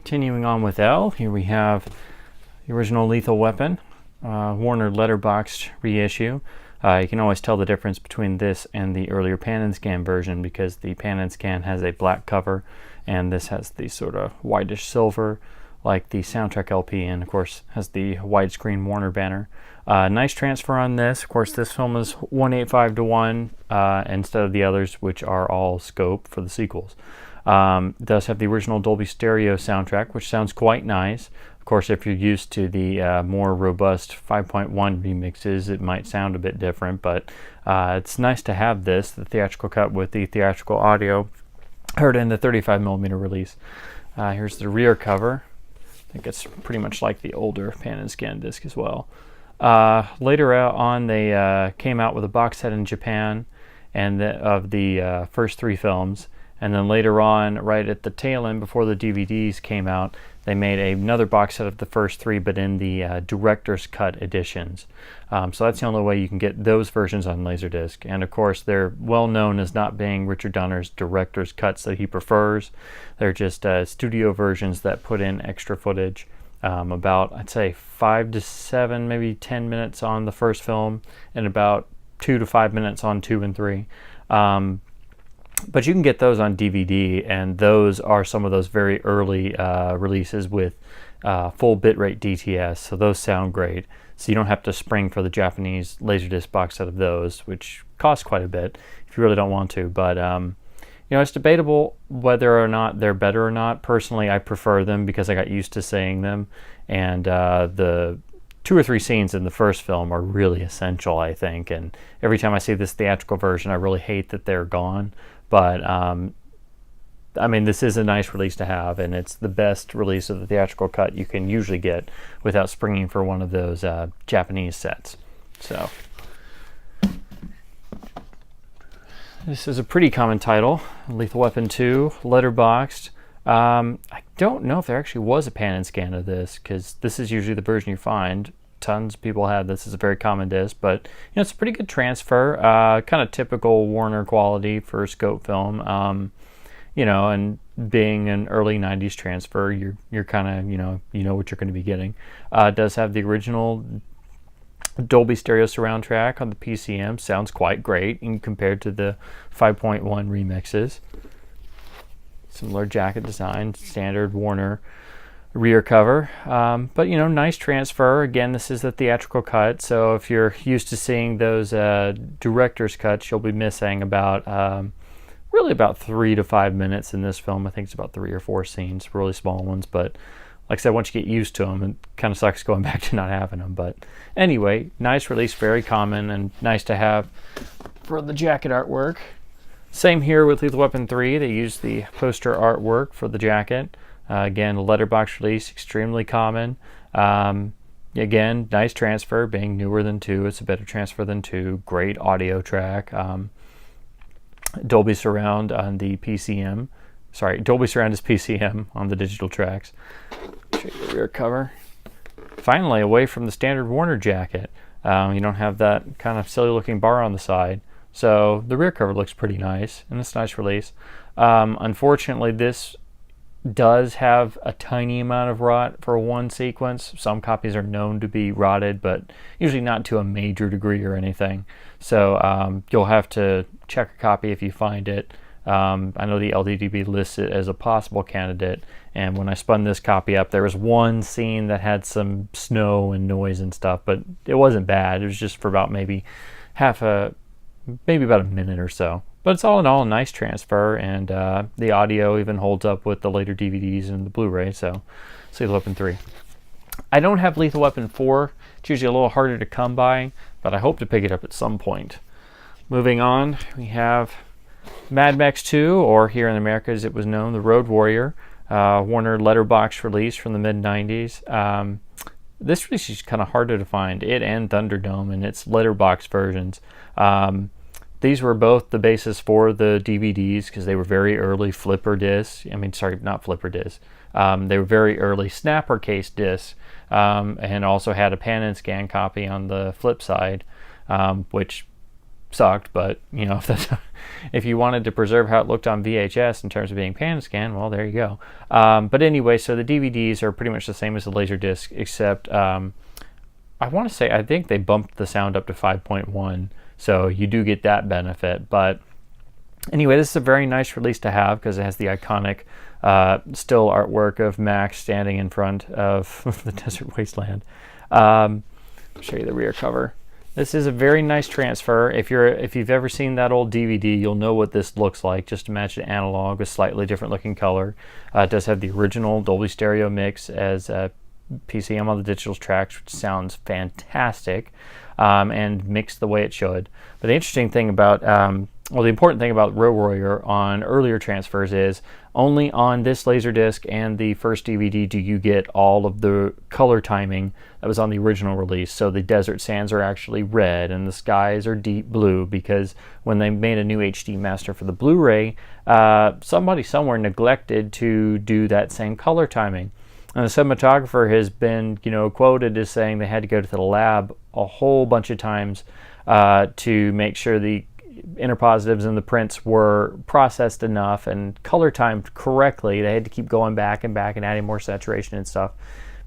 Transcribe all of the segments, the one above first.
Continuing on with L, here we have the original Lethal Weapon, Warner letterboxed reissue. You can always tell the difference between this and the earlier pan and scan version because the pan and scan has a black cover and this has the sort of whitish silver like the soundtrack LP, and of course has the widescreen Warner banner. Nice transfer on this. Of course, this film is 1:8:5 instead of the others, which are all scope for the sequels. It does have the original Dolby Stereo soundtrack, which sounds quite nice. Of course, if you're used to the more robust 5.1 remixes, it might sound a bit different, but it's nice to have this, the theatrical cut with the theatrical audio, heard in the 35mm release. Here's the rear cover. I think it's pretty much like the older pan and scan disc as well. Later on, they came out with a box set in Japan and of the first 3 films. And then later on, right at the tail end, before the DVDs came out, they made another box set of the first 3, but in the director's cut editions. So that's the only way you can get those versions on Laserdisc. And of course, they're well known as not being Richard Donner's director's cuts that he prefers. They're just studio versions that put in extra footage. About, I'd say, 5 to 7, maybe 10 minutes on the first film, and about 2 to 5 minutes on 2 and 3. But you can get those on DVD, and those are some of those very early releases with full bitrate DTS, so those sound great. So you don't have to spring for the Japanese Laserdisc box set of those, which costs quite a bit if you really don't want to. But you know, it's debatable whether or not they're better or not. Personally, I prefer them because I got used to saying them, and the 2 or 3 scenes in the first film are really essential, I think. And every time I see this theatrical version, I really hate that they're gone. But I mean, this is a nice release to have, and it's the best release of the theatrical cut you can usually get without springing for one of those Japanese sets. So this is a pretty common title, Lethal Weapon 2, letterboxed. I don't know if there actually was a pan and scan of this, because this is usually the version you find. Tons of people have this. It's a very common disc, but you know, it's a pretty good transfer. Kind of typical Warner quality for a scope film. You know, and being an early '90s transfer, you're kind of you know what you're going to be getting. It does have the original Dolby Stereo surround track on the PCM. Sounds quite great in compared to the 5.1 remixes. Similar jacket design, standard Warner rear cover, but you know, nice transfer. Again, this is the theatrical cut, so if you're used to seeing those director's cuts, you'll be missing about really about 3 to 5 minutes in this film. I think it's about 3 or 4 scenes, really small ones, but like I said, once you get used to them, it kind of sucks going back to not having them. But anyway, nice release, very common and nice to have for the jacket artwork. Same here with Lethal Weapon 3. They used the poster artwork for the jacket. Again, a letterbox release, extremely common. Again, nice transfer, being newer than 2. It's a better transfer than 2. Great audio track. Dolby Surround on the PCM. Sorry, Dolby Surround is PCM on the digital tracks. Show you the rear cover. Finally, away from the standard Warner jacket. You don't have that kind of silly looking bar on the side. So the rear cover looks pretty nice, and it's a nice release. Unfortunately, this does have a tiny amount of rot for one sequence. Some copies are known to be rotted, but usually not to a major degree or anything. So you'll have to check a copy if you find it. I know the LDDB lists it as a possible candidate, and when I spun this copy up, there was one scene that had some snow and noise and stuff, but it wasn't bad. It was just for about maybe about a minute or so. But it's all in all a nice transfer, and the audio even holds up with the later DVDs and the Blu-ray, so Lethal Weapon 3. I don't have Lethal Weapon 4. It's usually a little harder to come by, but I hope to pick it up at some point. Moving on, we have Mad Max 2, or here in America as it was known, The Road Warrior, Warner letterbox release from the mid-90s. This release is kind of harder to find, it and Thunderdome, and its letterbox versions. These were both the basis for the DVDs because they were very early flipper discs. I mean, sorry, not flipper discs. They were very early snapper case discs, and also had a pan and scan copy on the flip side, which sucked, but you know, if you wanted to preserve how it looked on VHS in terms of being pan and scan, well, there you go. But anyway, so the DVDs are pretty much the same as the Laserdisc, except I want to say I think they bumped the sound up to 5.1, so you do get that benefit. But anyway, this is a very nice release to have because it has the iconic still artwork of Max standing in front of the desert wasteland. I'll show you the rear cover. This is a very nice transfer. If you've ever seen that old DVD, you'll know what this looks like. Just imagine analog with slightly different looking color. It does have the original Dolby Stereo mix as PCM on the digital tracks, which sounds fantastic and mixed the way it should. But the interesting thing about the important thing about Road Warrior on earlier transfers is only on this Laserdisc and the first DVD do you get all of the color timing that was on the original release. So the desert sands are actually red and the skies are deep blue, because when they made a new HD master for the Blu-ray, somebody somewhere neglected to do that same color timing. And the cinematographer has been, quoted as saying they had to go to the lab a whole bunch of times to make sure the interpositives and the prints were processed enough and color timed correctly. They had to keep going back and adding more saturation and stuff,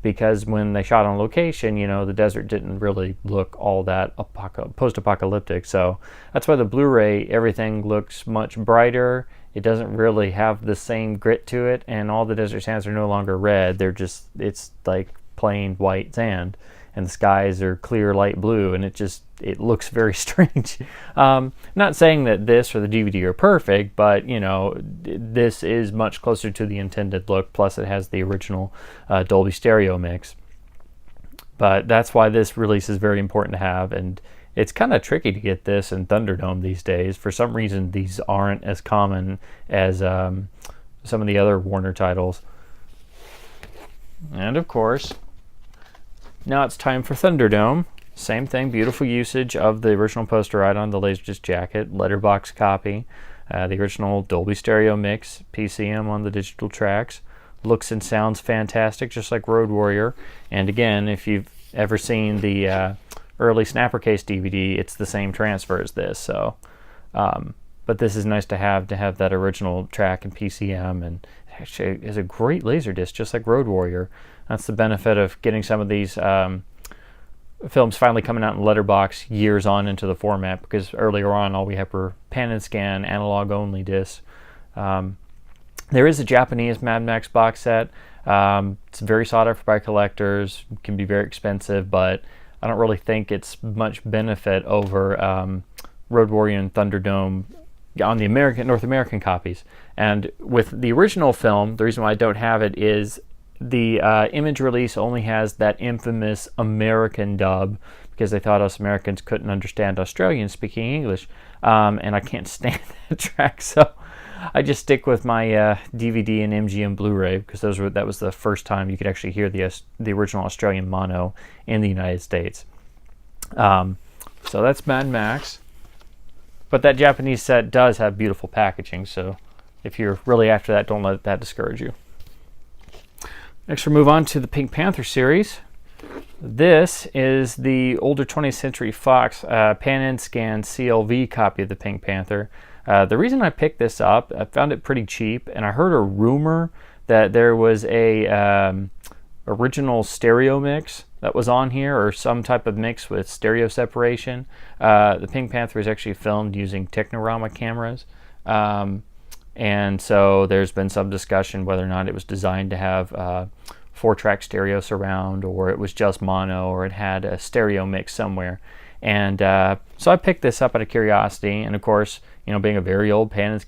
because when they shot on location, the desert didn't really look all that post-apocalyptic. So that's why the Blu-ray, everything looks much brighter. It doesn't really have the same grit to it, and all the desert sands are no longer red. It's like plain white sand, and the skies are clear light blue, and it looks very strange. Not saying that this or the DVD are perfect, but this is much closer to the intended look. Plus, it has the original Dolby Stereo mix. But that's why this release is very important to have, and it's kind of tricky to get this in Thunderdome these days. For some reason, these aren't as common as some of the other Warner titles. And of course, now it's time for Thunderdome. Same thing, beautiful usage of the original poster art on the Laserdisc jacket, letterbox copy, the original Dolby Stereo mix, PCM on the digital tracks. Looks and sounds fantastic, just like Road Warrior. And again, if you've ever seen the early Snapper Case DVD, it's the same transfer as this. So, but this is nice to have that original track and PCM, and actually is a great Laserdisc, just like Road Warrior. That's the benefit of getting some of these films finally coming out in letterbox years on into the format, because earlier on all we had were pan and scan, analog only discs. There is a Japanese Mad Max box set. It's very sought after by collectors, can be very expensive, but I don't really think it's much benefit over Road Warrior and Thunderdome on the North American copies. And with the original film, the reason why I don't have it is the Image release only has that infamous American dub, because they thought us Americans couldn't understand Australians speaking English, and I can't stand that track, so I just stick with my DVD and MGM Blu-ray, because that was the first time you could actually hear the original Australian mono in the United States. So that's Mad Max. But that Japanese set does have beautiful packaging, so if you're really after that, don't let that discourage you. Next, we'll move on to the Pink Panther series. This is the older 20th Century Fox pan and scan CLV copy of the Pink Panther. The reason I picked this up, I found it pretty cheap, and I heard a rumor that there was a original stereo mix that was on here, or some type of mix with stereo separation. The Pink Panther is actually filmed using Technorama cameras. And so there's been some discussion whether or not it was designed to have 4-track stereo surround, or it was just mono, or it had a stereo mix somewhere. And so I picked this up out of curiosity, and of course, being a very old pan and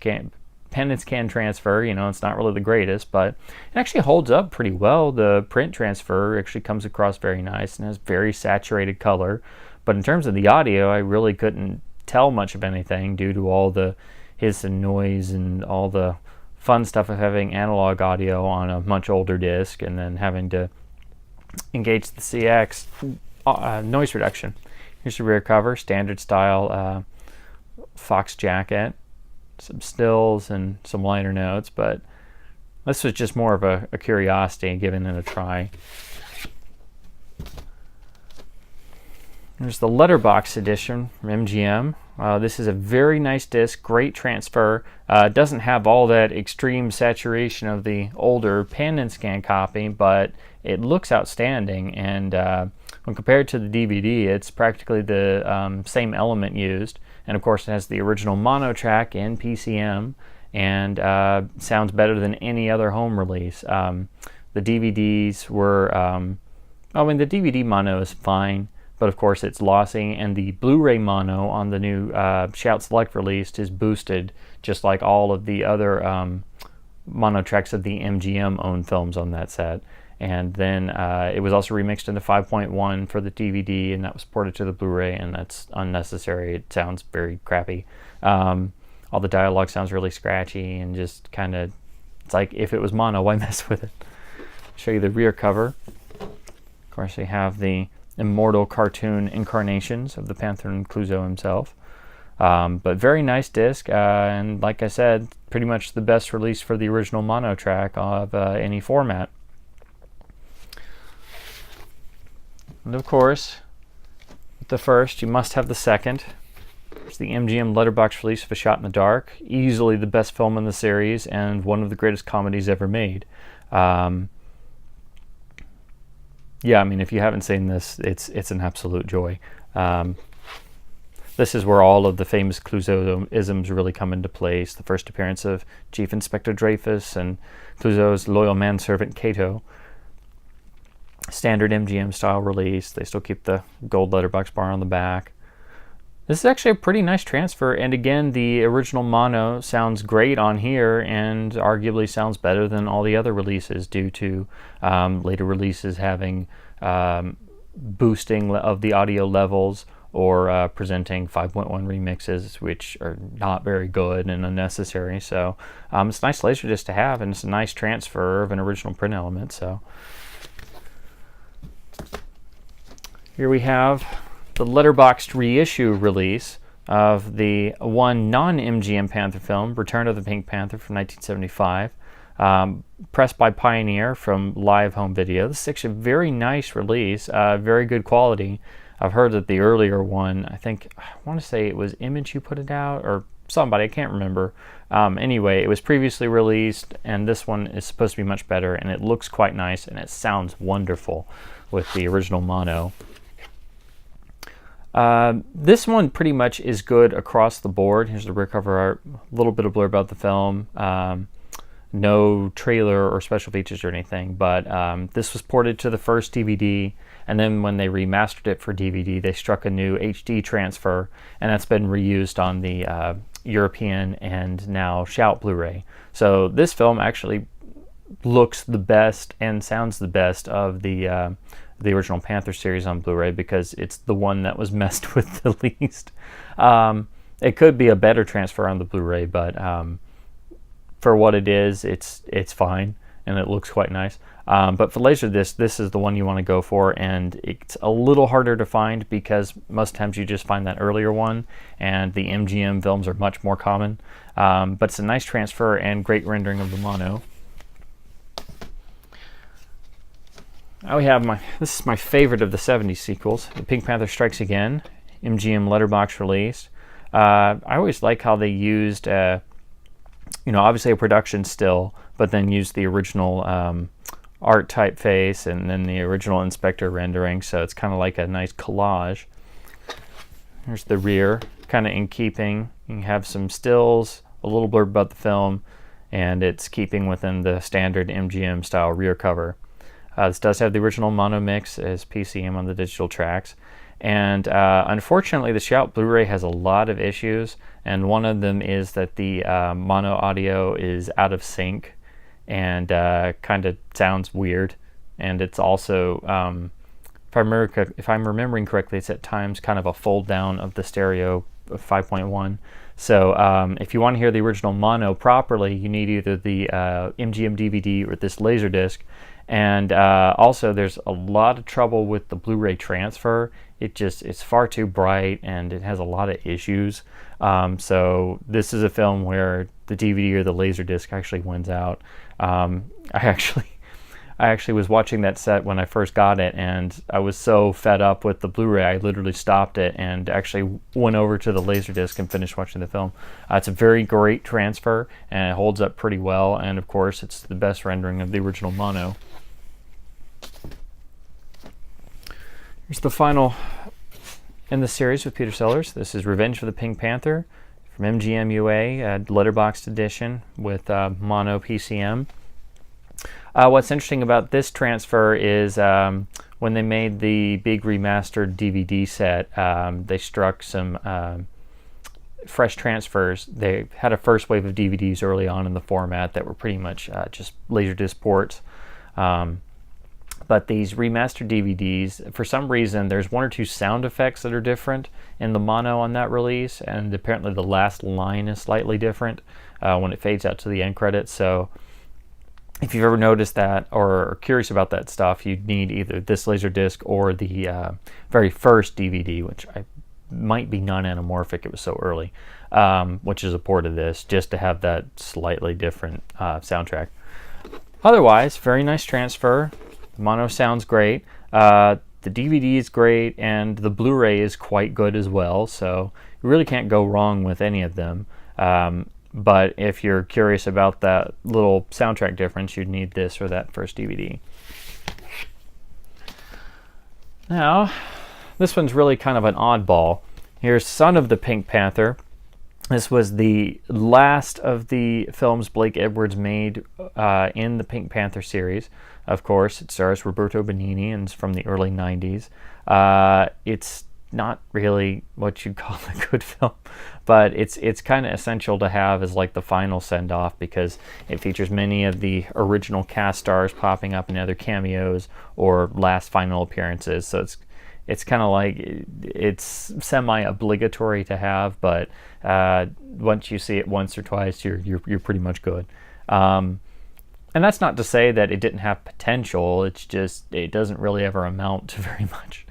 scan transfer, it's not really the greatest, but it actually holds up pretty well. The print transfer actually comes across very nice and has very saturated color. But in terms of the audio, I really couldn't tell much of anything due to all the hiss and noise and all the fun stuff of having analog audio on a much older disc and then having to engage the CX noise reduction. Here's the rear cover, standard style Fox jacket, some stills and some liner notes, but this was just more of a curiosity and giving it a try. There's the letterbox edition from MGM. This is a very nice disc, great transfer. It doesn't have all that extreme saturation of the older pan and scan copy, but it looks outstanding. And when compared to the DVD, it's practically the same element used. And of course, it has the original mono track in PCM, and sounds better than any other home release. The DVDs were, the DVD mono is fine, but of course it's lossy, and the Blu-ray mono on the new Shout Select release is boosted, just like all of the other mono tracks of the MGM owned films on that set. And then it was also remixed into 5.1 for the DVD, and that was ported to the Blu-ray, and that's unnecessary. It sounds very crappy. All the dialogue sounds really scratchy, and just kind of, it's like, if it was mono, why mess with it? Show you the rear cover. Of course, they have the immortal cartoon incarnations of the Panther and Clouseau himself. But very nice disc, and like I said, pretty much the best release for the original mono track of any format. And of course, with the first, you must have the second. It's the MGM letterbox release of A Shot in the Dark, easily the best film in the series and one of the greatest comedies ever made. Yeah, I mean, if you haven't seen this, it's an absolute joy. This is where all of the famous Clouseau-isms really come into place. The first appearance of Chief Inspector Dreyfus and Clouseau's loyal manservant Cato. Standard MGM style release. They still keep the gold letterbox bar on the back. This is actually a pretty nice transfer, and again, the original mono sounds great on here, and arguably sounds better than all the other releases due to later releases having boosting of the audio levels, or presenting 5.1 remixes, which are not very good and unnecessary. So it's a nice Laserdisc to have, and it's a nice transfer of an original print element. So here we have the letterboxed reissue release of the one non-MGM Panther film, Return of the Pink Panther from 1975, pressed by Pioneer from Live Home Video. This is actually a very nice release, very good quality. I've heard that the earlier one, I want to say it was Image who put it out, or somebody, I can't remember. Anyway, it was previously released, and this one is supposed to be much better, and it looks quite nice, and it sounds wonderful with the original mono. This one pretty much is good across the board. Here's the rear cover art, a little bit of blur about the film, no trailer or special features or anything, but this was ported to the first DVD, and then when they remastered it for DVD, they struck a new HD transfer, and that's been reused on the European and now Shout Blu-ray. So this film actually looks the best and sounds the best of the original Panther series on Blu-ray, because it's the one that was messed with the least. It could be a better transfer on the Blu-ray, but for what it is, it's fine, and it looks quite nice. But for Laserdisc, this is the one you want to go for, and it's a little harder to find because most times you just find that earlier one, and the MGM films are much more common. But it's a nice transfer and great rendering of the mono. Now we have this is my favorite of the 70s sequels, The Pink Panther Strikes Again, MGM letterbox release. I always like how they used, obviously a production still, but then used the original art typeface and then the original Inspector rendering, so it's kind of like a nice collage. Here's the rear, kind of in keeping. You have some stills, a little blurb about the film, and it's keeping within the standard MGM style rear cover. This does have the original mono mix as PCM on the digital tracks, and unfortunately the Shout Blu-ray has a lot of issues, and one of them is that the mono audio is out of sync and kind of sounds weird, and it's also, if I'm remembering correctly, it's at times kind of a fold down of the stereo of 5.1. So if you want to hear the original mono properly, you need either the MGM DVD or this Laserdisc. And also there's a lot of trouble with the Blu-ray transfer. It's far too bright, and it has a lot of issues. So this is a film where the DVD or the Laserdisc actually wins out. I actually was watching that set when I first got it, and I was so fed up with the Blu-ray, I literally stopped it and actually went over to the Laserdisc and finished watching the film. It's a very great transfer, and it holds up pretty well, and of course it's the best rendering of the original mono. Here's the final in the series with Peter Sellers. This is Revenge of the Pink Panther from MGM UA, letterboxed edition with mono PCM. What's interesting about this transfer is when they made the big remastered DVD set, they struck some fresh transfers. They had a first wave of DVDs early on in the format that were pretty much just Laserdisc ports. But these remastered DVDs, for some reason, there's one or two sound effects that are different in the mono on that release, and apparently the last line is slightly different when it fades out to the end credits. So if you've ever noticed that or are curious about that stuff, you'd need either this Laserdisc or the very first DVD, which might be non-anamorphic, it was so early, which is a port of this, just to have that slightly different soundtrack. Otherwise, very nice transfer. The mono sounds great. The DVD is great, and the Blu-ray is quite good as well, so you really can't go wrong with any of them. But if you're curious about that little soundtrack difference, you'd need this or that first DVD. Now, this one's really kind of an oddball. Here's Son of the Pink Panther. This was the last of the films Blake Edwards made in the Pink Panther series. Of course, it stars Roberto Benigni and it's from the early 90s. It's not really what you'd call a good film, but it's kind of essential to have as like the final send-off because it features many of the original cast stars popping up in other cameos or last final appearances. So it's kind of like it's semi-obligatory to have, but once you see it once or twice, you're pretty much good. And that's not to say that it didn't have potential. It's just it doesn't really ever amount to very much.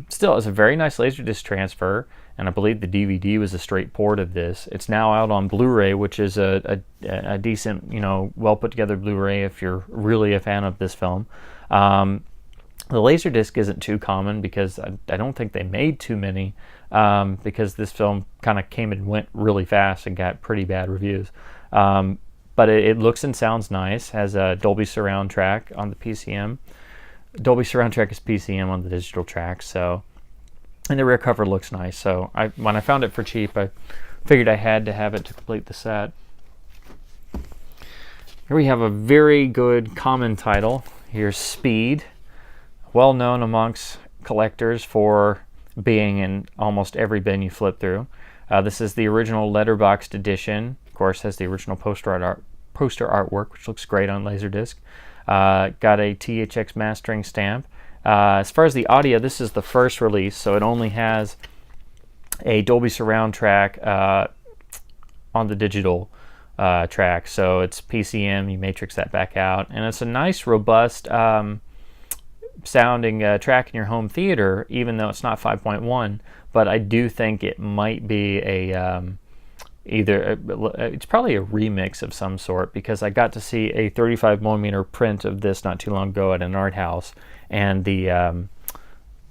Still, it's a very nice Laserdisc transfer, and I believe the DVD was a straight port of this. It's now out on Blu-ray, which is a decent, well put together Blu-ray if you're really a fan of this film. The Laserdisc isn't too common because I don't think they made too many because this film kind of came and went really fast and got pretty bad reviews. But it looks and sounds nice. Has a Dolby Surround track on the PCM. Dolby Surround track is PCM on the digital track. So, and the rear cover looks nice. So when I found it for cheap, I figured I had to have it to complete the set. Here we have a very good common title. Here's Speed, well known amongst collectors for being in almost every bin you flip through. This is the original letterboxed edition. Of course, has the original poster artwork, which looks great on Laserdisc. Got a THX mastering stamp. As far as the audio, this is the first release, so it only has a Dolby Surround track on the digital track. So it's PCM, you matrix that back out, and it's a nice, robust sounding track in your home theater, even though it's not 5.1. But I do think it might be it's probably a remix of some sort, because I got to see a 35mm print of this not too long ago at an art house, and the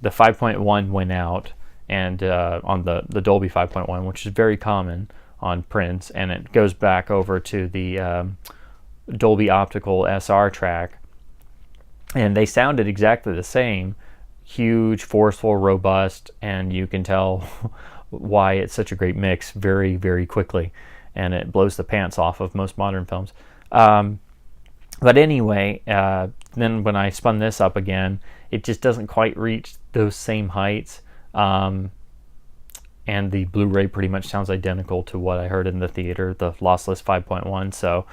5.1 went out, and on the Dolby 5.1, which is very common on prints, and it goes back over to the Dolby Optical SR track, and they sounded exactly the same. Huge, forceful, robust, and you can tell why it's such a great mix very, very quickly, and it blows the pants off of most modern films. But anyway, then when I spun this up again, it just doesn't quite reach those same heights, and the Blu-ray pretty much sounds identical to what I heard in the theater, the lossless 5.1. So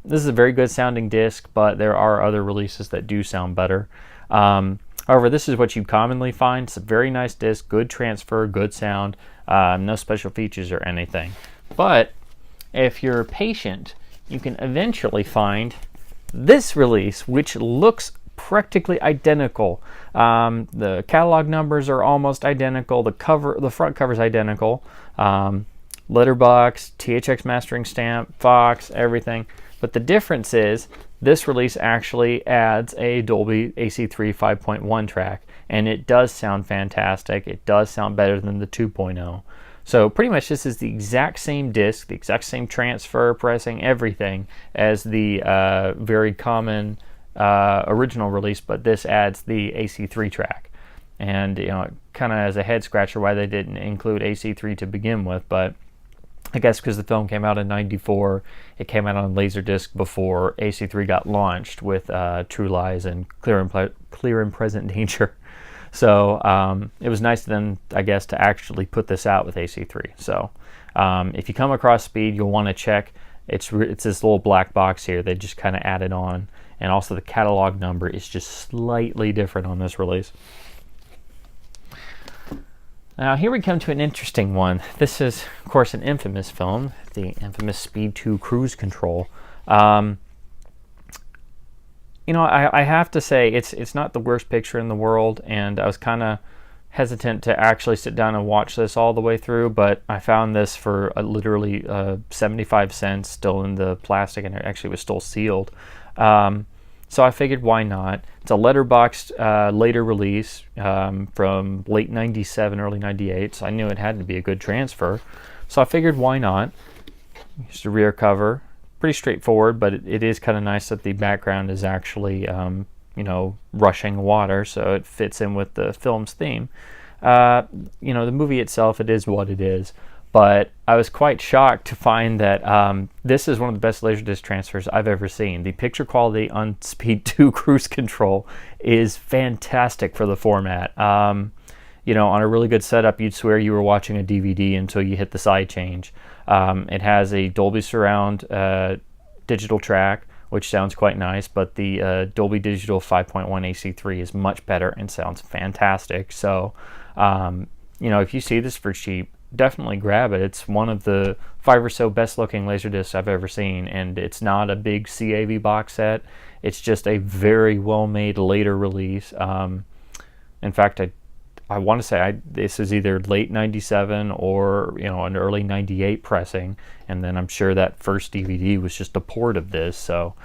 this is a very good sounding disc, but there are other releases that do sound better. However, this is what you commonly find. It's a very nice disc, good transfer, good sound, no special features or anything. But if you're patient, you can eventually find this release, which looks practically identical. The catalog numbers are almost identical. The front cover is identical. Letterbox, THX mastering stamp, Fox, everything. But the difference is This release actually adds a Dolby AC3 5.1 track, and it does sound fantastic. It does sound better than the 2.0. So pretty much this is the exact same disc, the exact same transfer, pressing, everything as the very common original release, but this adds the AC3 track. And kind of as a head scratcher why they didn't include AC3 to begin with, but I guess because the film came out in '94, it came out on Laserdisc before AC3 got launched with True Lies and Clear and Present Danger. So it was nice of them, I guess, to actually put this out with AC3. So if you come across Speed, you'll want to check. It's this little black box here. They just kind of added on, and also the catalog number is just slightly different on this release. Now here we come to an interesting one. This is, of course, an infamous film, the infamous Speed 2 Cruise Control. I have to say it's not the worst picture in the world, and I was kind of hesitant to actually sit down and watch this all the way through, but I found this for literally 75 cents, still in the plastic, and it actually was still sealed. So I figured, why not? It's a letterboxed later release from late '97, early '98, so I knew it had to be a good transfer. So I figured, why not? Here's the rear cover. Pretty straightforward, but it is kind of nice that the background is actually, rushing water, so it fits in with the film's theme. The movie itself, it is what it is. But I was quite shocked to find that this is one of the best Laserdisc transfers I've ever seen. The picture quality on Speed 2 Cruise Control is fantastic for the format. On a really good setup, you'd swear you were watching a DVD until you hit the side change. It has a Dolby Surround digital track, which sounds quite nice, but the Dolby Digital 5.1 AC3 is much better and sounds fantastic. So, if you see this for cheap, definitely grab it. It's one of the 5 or so best looking Laserdiscs I've ever seen, and it's not a big CAV box set. It's just a very well made later release. In fact, I want to say this is either late '97 or an early '98 pressing, and then I'm sure that first DVD was just a port of this. So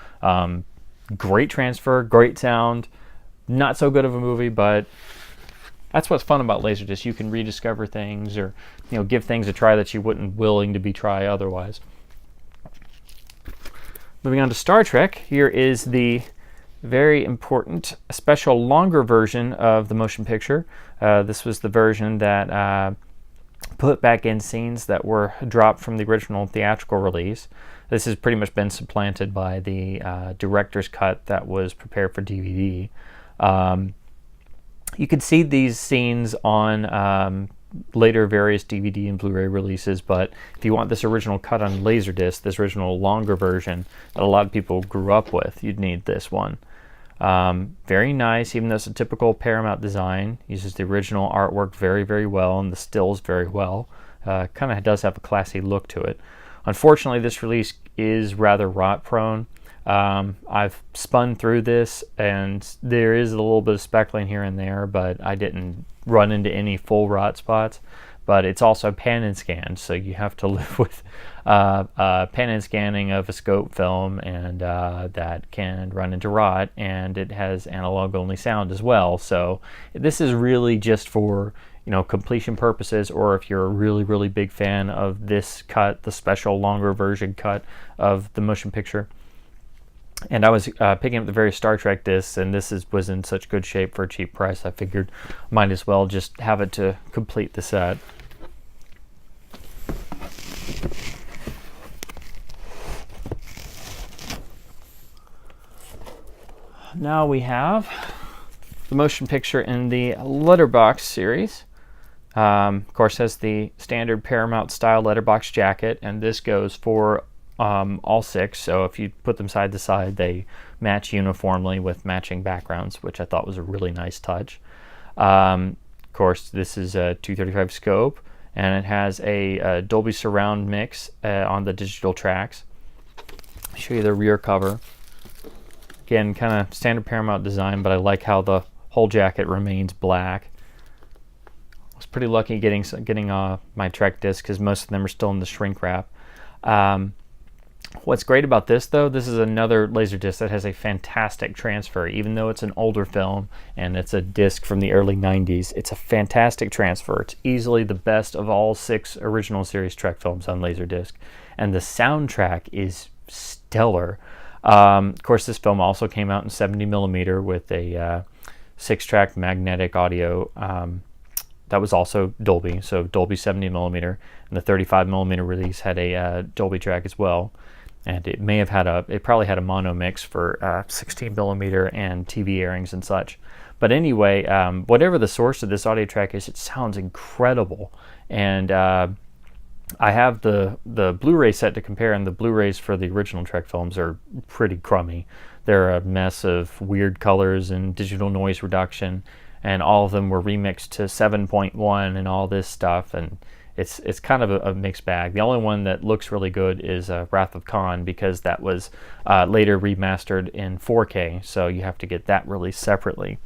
great transfer, great sound. Not so good of a movie, but that's what's fun about Laserdisc. You can rediscover things, or give things a try that you wouldn't willing to be tried otherwise. Moving on to Star Trek, here is the very important special longer version of the motion picture. This was the version that put back in scenes that were dropped from the original theatrical release. This has pretty much been supplanted by the director's cut that was prepared for DVD. You could see these scenes on later various DVD and Blu-ray releases, but if you want this original cut on Laserdisc, this original longer version that a lot of people grew up with, you'd need this one. Very nice, even though it's a typical Paramount design. Uses the original artwork very, very well, and the stills very well. Kind of does have a classy look to it. Unfortunately, this release is rather rot prone. I've spun through this, and there is a little bit of speckling here and there, but I didn't run into any full rot spots. But it's also pan and scanned, so you have to live with pan and scanning of a scope film, and that can run into rot, and it has analog only sound as well. So this is really just for completion purposes, or if you're a really, really big fan of this cut, the special longer version cut of the motion picture. And I was picking up the various Star Trek discs, and this was in such good shape for a cheap price. I figured might as well just have it to complete the set. Now we have the motion picture in the letterbox series. Of course, has the standard Paramount style letterbox jacket, and this goes for all 6, so if you put them side to side, they match uniformly with matching backgrounds, which I thought was a really nice touch. Of course, this is a 235 scope, and it has a Dolby Surround mix on the digital tracks. I'll show you the rear cover. Again, kind of standard Paramount design, but I like how the whole jacket remains black. I was pretty lucky getting my Trek discs, because most of them are still in the shrink wrap. What's great about this, though, this is another Laserdisc that has a fantastic transfer. Even though it's an older film and it's a disc from the early 90s, it's a fantastic transfer. It's easily the best of all 6 original series Trek films on Laserdisc. And the soundtrack is stellar. Of course, this film also came out in 70 millimeter with a 6-track magnetic audio. That was also Dolby, so Dolby 70 millimeter. And the 35 millimeter release had a Dolby track as well. And it may have had it probably had a mono mix for 16 millimeter and TV airings and such. But anyway, whatever the source of this audio track is, it sounds incredible. And I have the Blu-ray set to compare, and the Blu-rays for the original Trek films are pretty crummy. They're a mess of weird colors and digital noise reduction, and all of them were remixed to 7.1 and all this stuff, and it's kind of a mixed bag. The only one that looks really good is Wrath of Khan, because that was later remastered in 4K, so you have to get that released separately.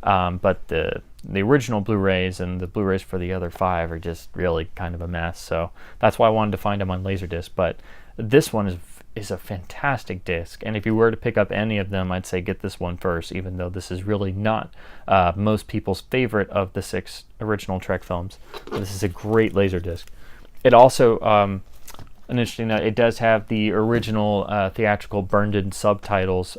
But the original Blu-rays and the Blu-rays for the other 5 are just really kind of a mess, so that's why I wanted to find them on Laserdisc. But this one is a fantastic disc, and if you were to pick up any of them, I'd say get this one first, even though this is really not most people's favorite of the 6 original Trek films. This is a great Laserdisc. It also, an interesting note, it does have the original theatrical burned-in subtitles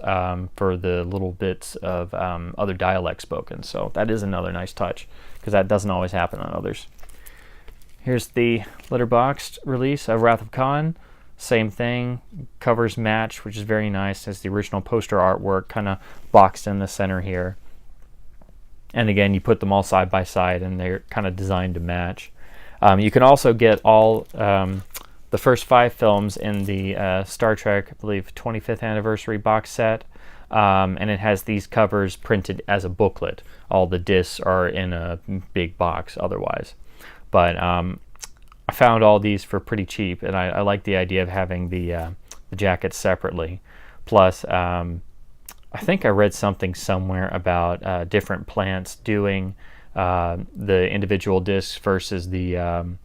for the little bits of other dialects spoken, so that is another nice touch, because that doesn't always happen on others. Here's the letterboxed release of Wrath of Khan. Same thing, covers match, which is very nice. Has the original poster artwork kind of boxed in the center here. And again, you put them all side by side, and they're kind of designed to match. You can also get all the first 5 films in the Star Trek, I believe, 25th anniversary box set. And it has these covers printed as a booklet. All the discs are in a big box otherwise. But I found all these for pretty cheap, and I like the idea of having the jackets separately. Plus, I think I read something somewhere about different plants doing the individual discs versus the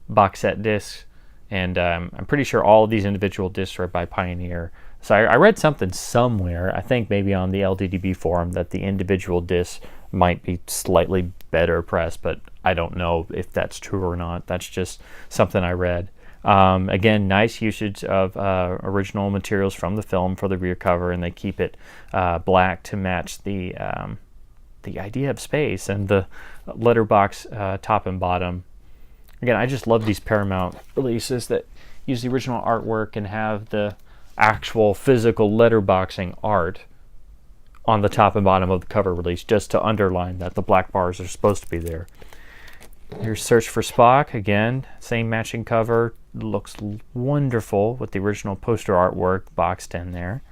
box set discs, and I'm pretty sure all of these individual discs are by Pioneer. So I read something somewhere, I think maybe on the LDDB forum, that the individual discs might be slightly better pressed, but I don't know if that's true or not. That's just something I read. Again, nice usage of original materials from the film for the rear cover, and they keep it black to match the idea of space, and the letterbox top and bottom. Again, I just love these Paramount releases that use the original artwork and have the actual physical letterboxing art on the top and bottom of the cover release, just to underline that the black bars are supposed to be there. Here's Search for Spock. Again, same matching cover. Looks wonderful with the original poster artwork boxed in there.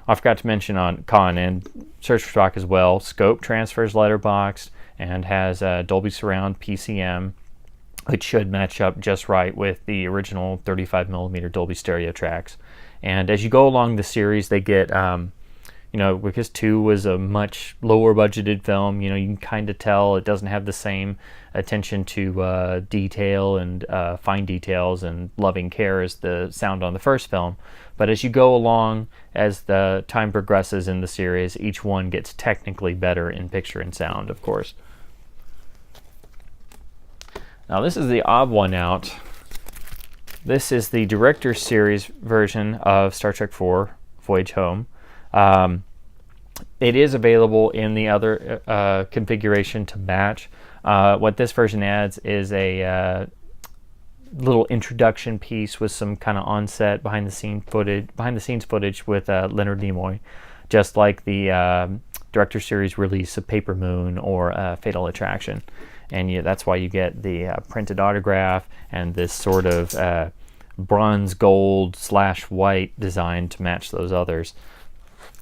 I forgot to mention on Khan and Search for Spock as well. Scope transfers letterboxed and has Dolby Surround PCM, which should match up just right with the original 35mm Dolby stereo tracks. And as you go along the series, they get, because 2 was a much lower budgeted film, you can kind of tell it doesn't have the same attention to detail and fine details and loving care as the sound on the first film. But as you go along, as the time progresses in the series, each one gets technically better in picture and sound, of course. Now this is the odd one out. This is the Director's Series version of Star Trek IV, Voyage Home. It is available in the other configuration to match. What this version adds is a little introduction piece with some kind of on-set behind-the-scenes footage with Leonard Nimoy, just like the Director's Series release of Paper Moon or Fatal Attraction. And that's why you get the printed autograph and this sort of bronze gold / white design to match those others.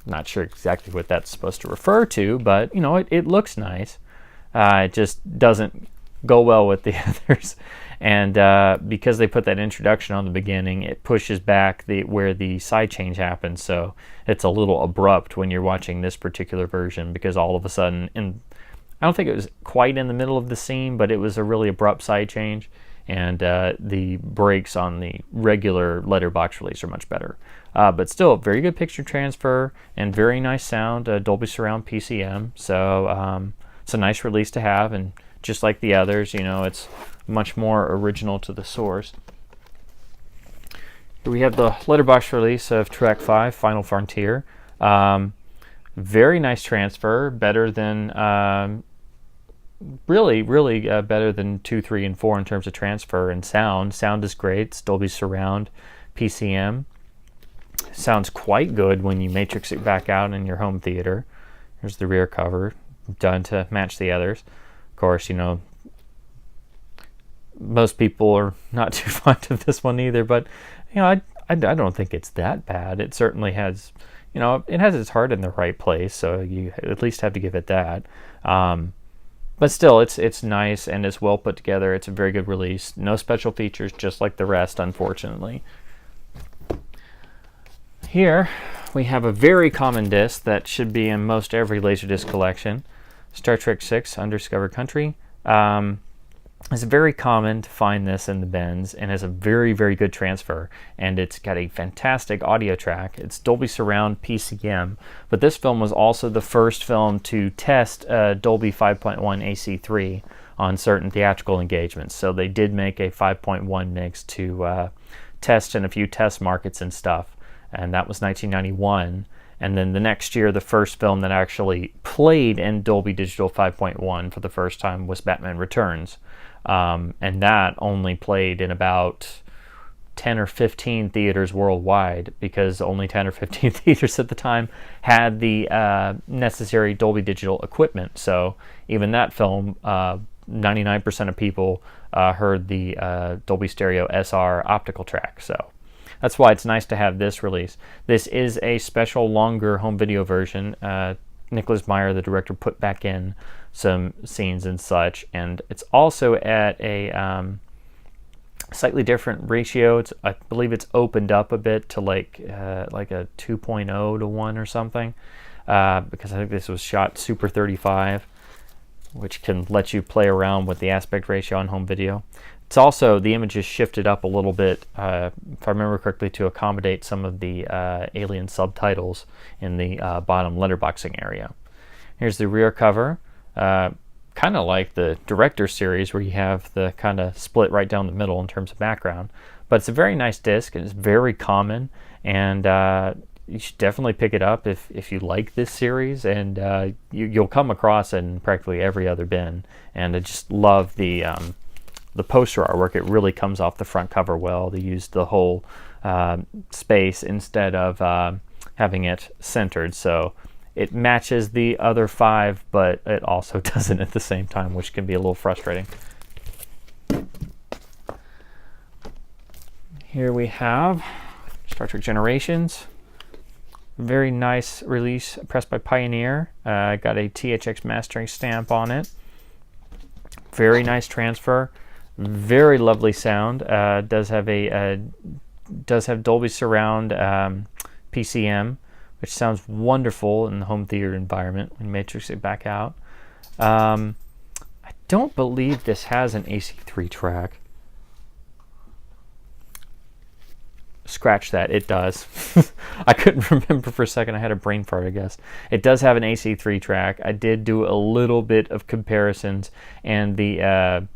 Not sure exactly what that's supposed to refer to, but it looks nice. It just doesn't go well with the others, and because they put that introduction on the beginning, it pushes back where the side change happens, so it's a little abrupt when you're watching this particular version, because all of a sudden, I don't think it was quite in the middle of the scene, but it was a really abrupt side change. and the breaks on the regular letterbox release are much better. But still, very good picture transfer and very nice sound, Dolby Surround PCM. So it's a nice release to have, and just like the others, you know, it's much more original to the source. Here we have the letterbox release of Track 5, Final Frontier. Very nice transfer, better than really better than 2, 3, and 4 in terms of transfer and sound. Sound is great. It's Dolby Surround PCM. Sounds quite good when you matrix it back out in your home theater. Here's the rear cover, done to match the others. Of course, you know, most people are not too fond of this one either, but you know, I don't think it's that bad. It certainly has, you know, it has its heart in the right place, so you at least have to give it that. But still, it's nice and it's well put together. It's a very good release. No special features, just like the rest, unfortunately. Here we have a very common disc that should be in most every Laserdisc collection. Star Trek VI, Undiscovered Country. It's very common to find this in the bins, and has a very good transfer, and it's got a fantastic audio track. It's Dolby Surround PCM, but this film was also the first film to test Dolby 5.1 AC3 on certain theatrical engagements. So they did make a 5.1 mix to test in a few test markets and stuff, and that was 1991. And then the next year, the first film that actually played in Dolby Digital 5.1 for the first time was Batman Returns. And that only played in about 10 or 15 theaters worldwide, because only 10 or 15 theaters at the time had the necessary Dolby Digital equipment. So even that film, 99% of people heard the Dolby Stereo SR optical track. So that's why it's nice to have this release. This is a special longer home video version. Nicholas Meyer, the director, put back in some scenes and such, and it's also at a slightly different ratio. I believe it's opened up a bit to like a 2.0 to 1 or something, because I think this was shot Super 35, which can let you play around with the aspect ratio on home video. It's also, the image is shifted up a little bit, if I remember correctly, to accommodate some of the alien subtitles in the bottom letterboxing area. Here's the rear cover, kind of like the director's series, where you have the kind of split right down the middle in terms of background. But it's a very nice disc, and it's very common, and you should definitely pick it up if you like this series, and you'll come across it in practically every other bin. And I just love the poster artwork. It really comes off the front cover well. They used the whole space instead of having it centered, so it matches the other 5, but it also doesn't at the same time, which can be a little frustrating. Here we have Star Trek Generations. Very nice release, pressed by Pioneer. Got a THX mastering stamp on it. Very nice transfer. Very lovely sound. Does have Dolby Surround PCM, which sounds wonderful in the home theater environment when you matrix it back out. I don't believe this has an AC3 track. Scratch that, it does. I couldn't remember for a second. I had a brain fart, I guess. It does have an AC3 track. I did do a little bit of comparisons, and the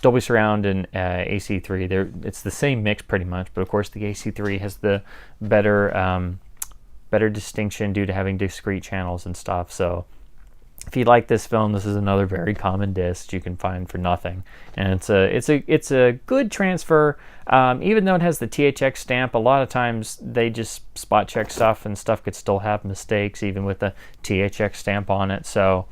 Dolby Surround and AC3, it's the same mix pretty much, but of course the AC3 has the better distinction due to having discrete channels and stuff. So if you like this film, this is another very common disc you can find for nothing, and it's a good transfer. Even though it has the THX stamp, a lot of times they just spot check stuff, and stuff could still have mistakes even with the THX stamp on it. So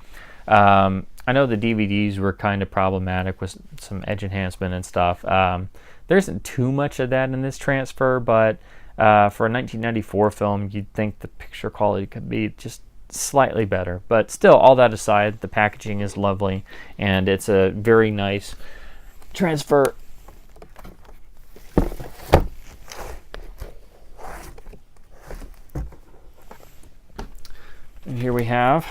I know the DVDs were kind of problematic with some edge enhancement and stuff. There isn't too much of that in this transfer, but for a 1994 film, you'd think the picture quality could be just slightly better. But still, all that aside, the packaging is lovely, and it's a very nice transfer. And here we have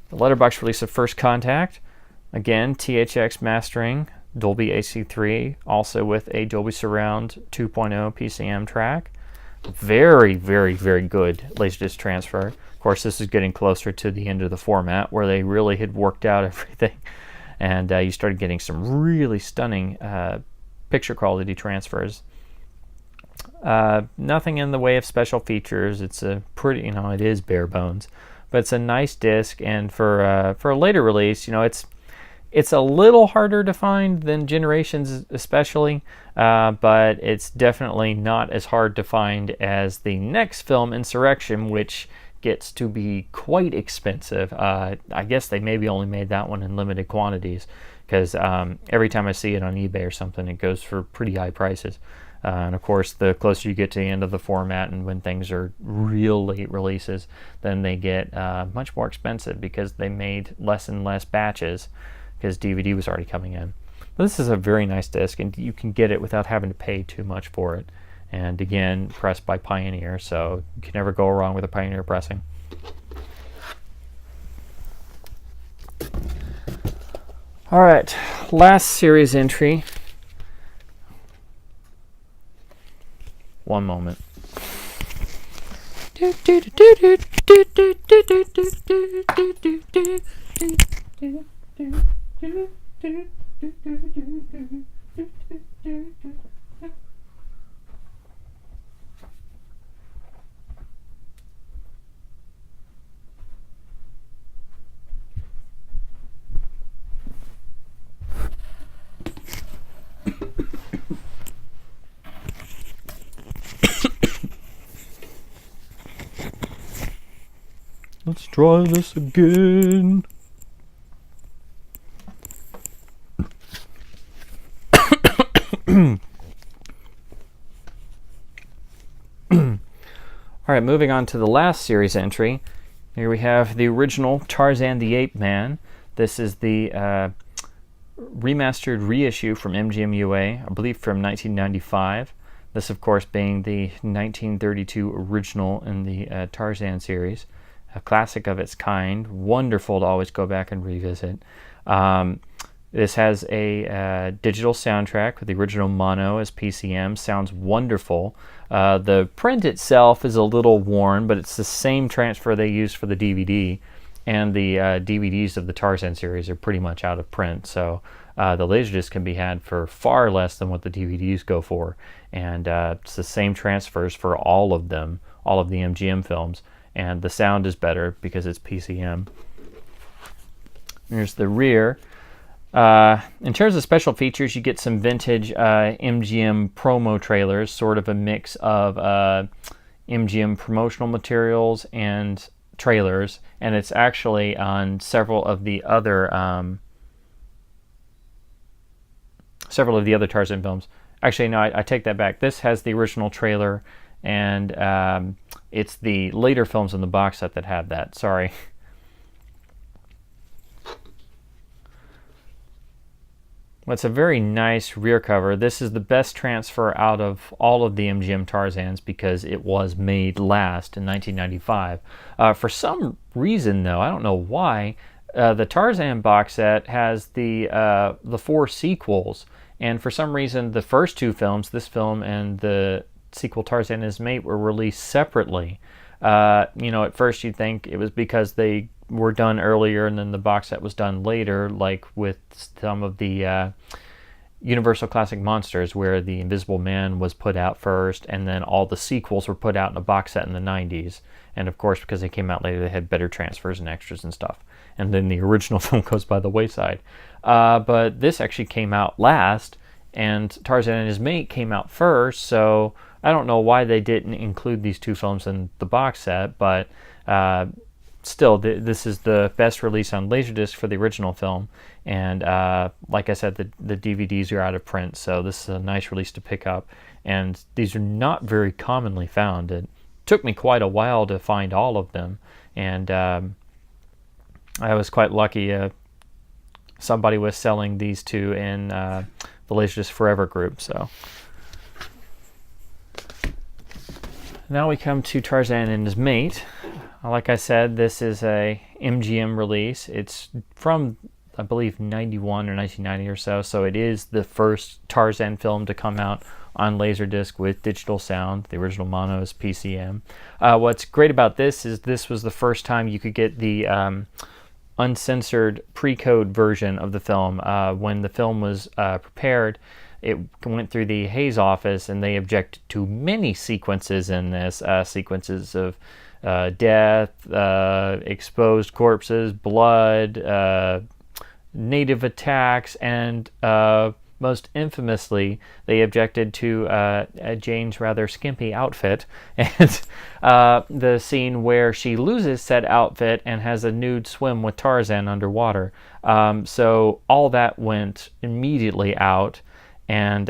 the letterbox release of First Contact. Again, THX mastering, Dolby AC3, also with a Dolby Surround 2.0 PCM track. Very, very, very good Laserdisc transfer. Of course, this is getting closer to the end of the format where they really had worked out everything, and you started getting some really stunning picture quality transfers. Nothing in the way of special features. It's a pretty, it is bare bones, but it's a nice disc, and for a later release, it's a little harder to find than Generations, especially, but it's definitely not as hard to find as the next film, Insurrection, which gets to be quite expensive. I guess they maybe only made that one in limited quantities, because every time I see it on eBay or something, it goes for pretty high prices. And of course, the closer you get to the end of the format and when things are real late releases, then they get much more expensive because they made less and less batches because DVD was already coming in. But this is a very nice disc, and you can get it without having to pay too much for it. And again, pressed by Pioneer, so you can never go wrong with a Pioneer pressing. All right, last series entry. One moment. Let's try this again. Alright, moving on to the last series entry. Here we have the original Tarzan the Ape Man. This is the remastered reissue from MGM UA, I believe from 1995. This, of course, being the 1932 original in the Tarzan series. A classic of its kind, wonderful to always go back and revisit. This has a digital soundtrack with the original mono as PCM. Sounds wonderful. The print itself is a little worn, but it's the same transfer they used for the DVD, and the DVDs of the Tarzan series are pretty much out of print, so the Laserdisc can be had for far less than what the DVDs go for, and it's the same transfers for all of them, all of the MGM films, and the sound is better because it's PCM. Here's the rear. In terms of special features, you get some vintage MGM promo trailers, sort of a mix of MGM promotional materials and trailers, and it's actually on several of the other Tarzan films. Actually, no, I take that back. This has the original trailer, and it's the later films in the box set that have that. Sorry. Well, it's a very nice rear cover. This is the best transfer out of all of the MGM Tarzans because it was made last in 1995. For some reason, though, I don't know why, the Tarzan box set has the 4 sequels, and for some reason, the first 2 films, this film and the sequel Tarzan and His Mate, were released separately. At first you'd think it was because they were done earlier and then the box set was done later, like with some of the Universal Classic Monsters, where the Invisible Man was put out first and then all the sequels were put out in a box set in the 90s. And of course, because they came out later, they had better transfers and extras and stuff. And then the original film goes by the wayside. But this actually came out last, and Tarzan and His Mate came out first, so I don't know why they didn't include these 2 films in the box set, but still, this is the best release on Laserdisc for the original film, and like I said, the DVDs are out of print, so this is a nice release to pick up, and these are not very commonly found. It took me quite a while to find all of them, and I was quite lucky. Somebody was selling these 2 in the Laserdisc Forever group, so... Now we come to Tarzan and His Mate. Like I said, this is a MGM release. It's from I believe, 91 or 1990 or so. So it is the first Tarzan film to come out on Laserdisc with digital sound. The original mono is PCM. What's great about this is this was the first time you could get the uncensored pre-code version of the film. When the film was prepared, it went through the Hayes office, and they objected to many sequences in this, sequences of death, exposed corpses, blood, native attacks, and most infamously, they objected to Jane's rather skimpy outfit and the scene where she loses said outfit and has a nude swim with Tarzan underwater. So all that went immediately out, and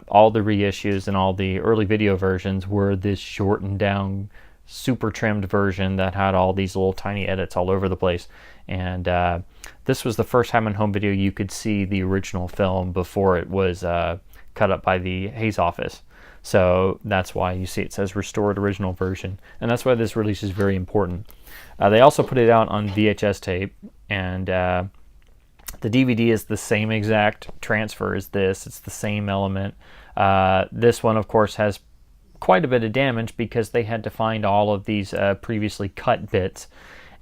all the reissues and all the early video versions were this shortened down, super trimmed version that had all these little tiny edits all over the place. And this was the first time on home video you could see the original film before it was cut up by the Hayes office. So that's why you see it says restored original version, and that's why this release is very important. They also put it out on VHS tape, and the DVD is the same exact transfer as this. It's the same element. This one, of course, has quite a bit of damage because they had to find all of these previously cut bits,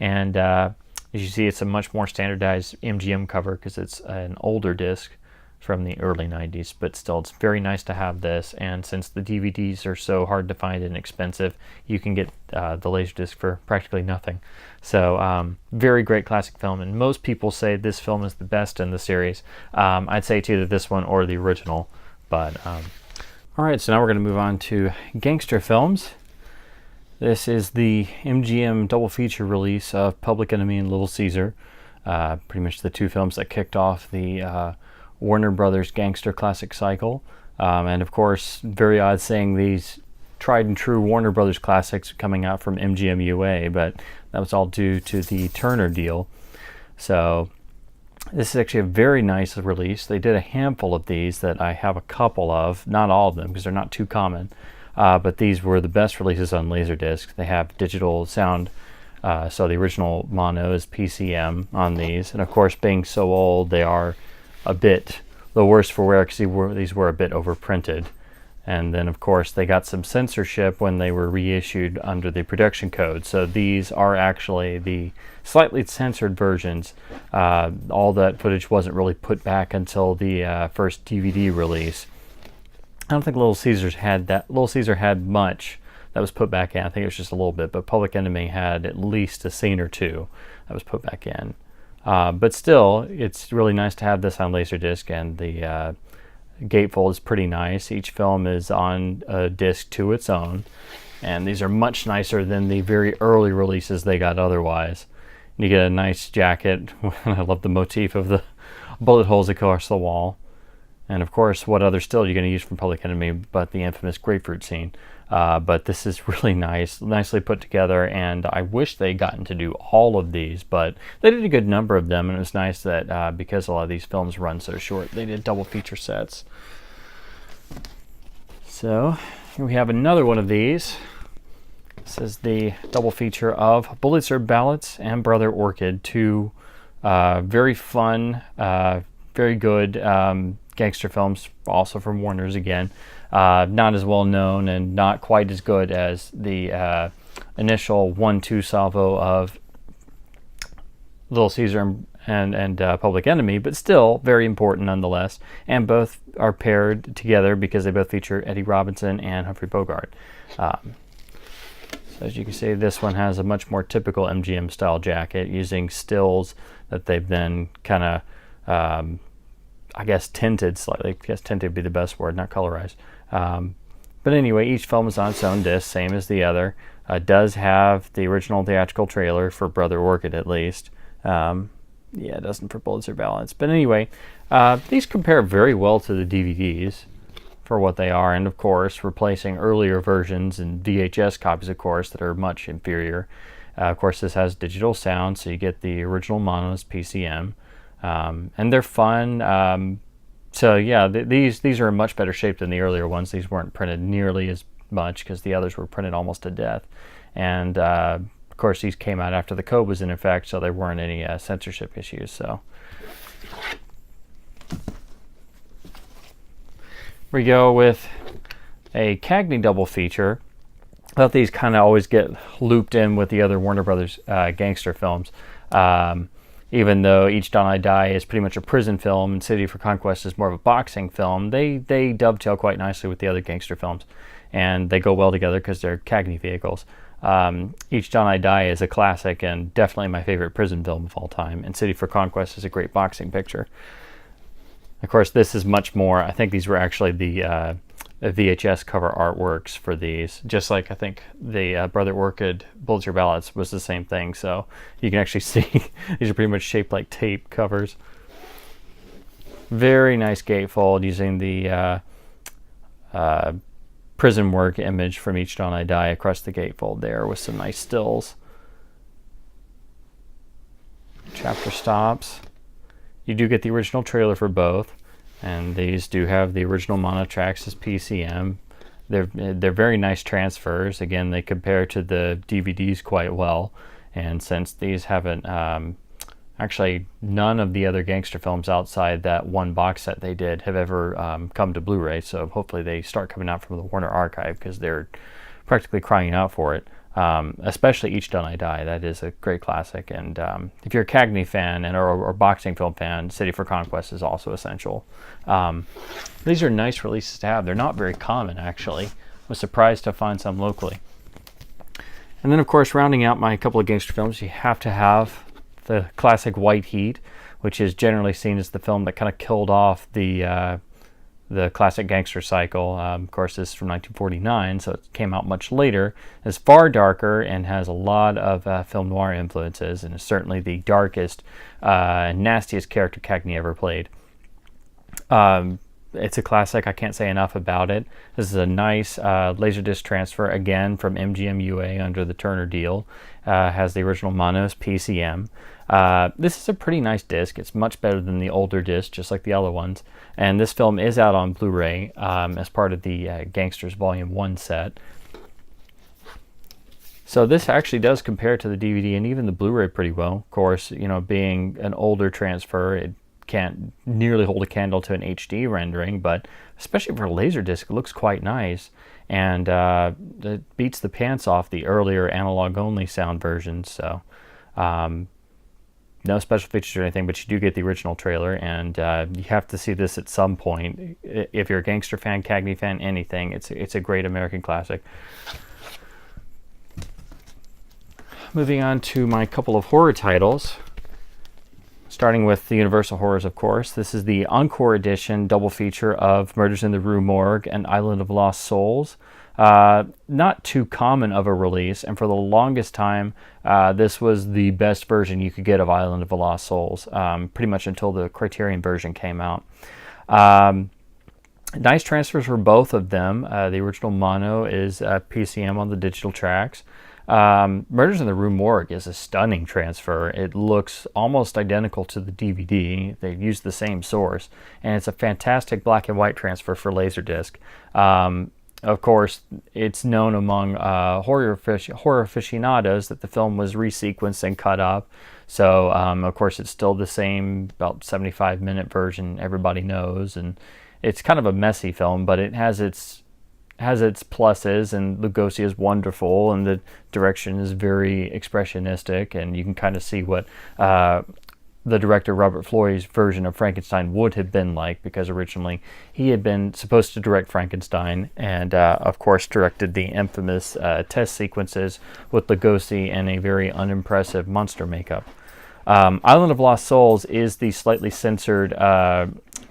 and as you see, it's a much more standardized MGM cover because it's an older disc from the early 90s, but still it's very nice to have this. And since the DVDs are so hard to find and expensive, you can get the Laserdisc for practically nothing. So very great classic film, and most people say this film is the best in the series. I'd say it's either this one or the original, but all right, so now we're going to move on to Gangster films. This is the MGM double feature release of Public Enemy and Little Caesar, pretty much the two films that kicked off the Warner Brothers Gangster classic cycle. And of course, very odd saying these tried and true Warner Brothers classics coming out from MGM UA, but that was all due to the Turner deal. So this is actually a very nice release. They did a handful of these that I have a couple of, not all of them because they're not too common. But these were the best releases on Laserdisc. They have digital sound, so the original mono is PCM on these. And of course, being so old, they are a bit the worse for wear because these were a bit overprinted. And then, of course, they got some censorship when they were reissued under the production code. So these are actually the slightly censored versions. All that footage wasn't really put back until the first DVD release. I don't think Little Caesars had that. Little Caesar had much that was put back in. I think it was just a little bit, but Public Enemy had at least a scene or two that was put back in. But still, it's really nice to have this on Laserdisc, and the gatefold is pretty nice. Each film is on a disc to its own, and these are much nicer than the very early releases they got otherwise. You get a nice jacket. I love the motif of the bullet holes across the wall. And of course, what other still are you going to use from Public Enemy but the infamous grapefruit scene? But this is really nice, nicely put together, and I wish they'd gotten to do all of these, but they did a good number of them, and it was nice that because a lot of these films run so short, they did double feature sets. So here we have another one of these. This is the double feature of Bullets or Ballots and Brother Orchid, two very fun, very good gangster films, also from Warner's again. Not as well known and not quite as good as the initial 1-2 salvo of Little Caesar and Public Enemy, but still very important nonetheless. And both are paired together because they both feature Eddie Robinson and Humphrey Bogart. So as you can see, this one has a much more typical MGM style jacket using stills that they've then kind of I guess tinted slightly. I guess tinted would be the best word, not colorized. But anyway, each film is on its own disc, same as the other. Does have the original theatrical trailer for Brother Orchid at least. Yeah, it doesn't for Bullets or Ballots. But anyway, these compare very well to the DVDs for what they are, and of course, replacing earlier versions and VHS copies, of course, that are much inferior. Of course, this has digital sound, so you get the original monos PCM. And they're fun. So yeah, these are in much better shape than the earlier ones. These weren't printed nearly as much because the others were printed almost to death. And of course, these came out after the code was in effect, so there weren't any censorship issues. So We go with a Cagney double feature. I thought these kind of always get looped in with the other Warner Brothers gangster films. Even though Each Dawn I Die is pretty much a prison film and City for Conquest is more of a boxing film, they dovetail quite nicely with the other gangster films. And they go well together because they're Cagney vehicles. Each Dawn I Die is a classic and definitely my favorite prison film of all time. And City for Conquest is a great boxing picture. Of course, this is much more, I think these were actually the VHS cover artworks for these, just like I think the Brother Orchid Bullets Your Ballots was the same thing. So you can actually see these are pretty much shaped like tape covers. Very nice gatefold using the prison work image from Each Dawn I Die across the gatefold there with some nice stills. Chapter stops. You do get the original trailer for both. And these do have the original mono tracks as PCM. They're very nice transfers. Again, they compare to the DVDs quite well. And since these haven't, actually none of the other gangster films outside that one box set they did have ever come to Blu-ray. So hopefully they start coming out from the Warner Archive because they're practically crying out for it. Especially Each Dawn I Die. That is a great classic. And if you're a Cagney fan or boxing film fan, City for Conquest is also essential. These are nice releases to have. They're not very common, actually. I was surprised to find some locally. And then, of course, rounding out my couple of gangster films, you have to have the classic White Heat, which is generally seen as the film that kind of killed off the classic gangster cycle. Of course, this is from 1949, so it came out much later. It's far darker and has a lot of film noir influences, and is certainly the darkest, nastiest character Cagney ever played. It's a classic. I can't say enough about it. This is a nice Laserdisc transfer, again, from MGM UA under the Turner deal. Has the original monos, PCM. This is a pretty nice disc. It's much better than the older disc, just like the other ones. And this film is out on Blu-ray as part of the Gangsters Volume 1 set. So this actually does compare to the DVD and even the Blu-ray pretty well. Of course, you know, being an older transfer, it can't nearly hold a candle to an HD rendering, but especially for a Laserdisc, it looks quite nice. And it beats the pants off the earlier analog-only sound versions. So no special features or anything, but you do get the original trailer, and you have to see this at some point. If you're a gangster fan, Cagney fan, anything, it's a great American classic. Moving on to my couple of horror titles. Starting with the Universal Horrors, of course. This is the Encore Edition double feature of Murders in the Rue Morgue and Island of Lost Souls. Not too common of a release, and for the longest time, this was the best version you could get of Island of the Lost Souls, pretty much until the Criterion version came out. Nice transfers for both of them. The original mono is PCM on the digital tracks. Murders in the Rue Morgue is a stunning transfer. It looks almost identical to the DVD. They used the same source, and it's a fantastic black and white transfer for Laserdisc. Of course, it's known among horror aficionados that the film was resequenced and cut up. So, of course, it's still the same, about 75-minute version everybody knows, and it's kind of a messy film, but it has its pluses, and Lugosi is wonderful, and the direction is very expressionistic, and you can kind of see what the director Robert Flory's version of Frankenstein would have been like, because originally he had been supposed to direct Frankenstein, and of course directed the infamous test sequences with Lugosi and a very unimpressive monster makeup. Island of Lost Souls is the slightly censored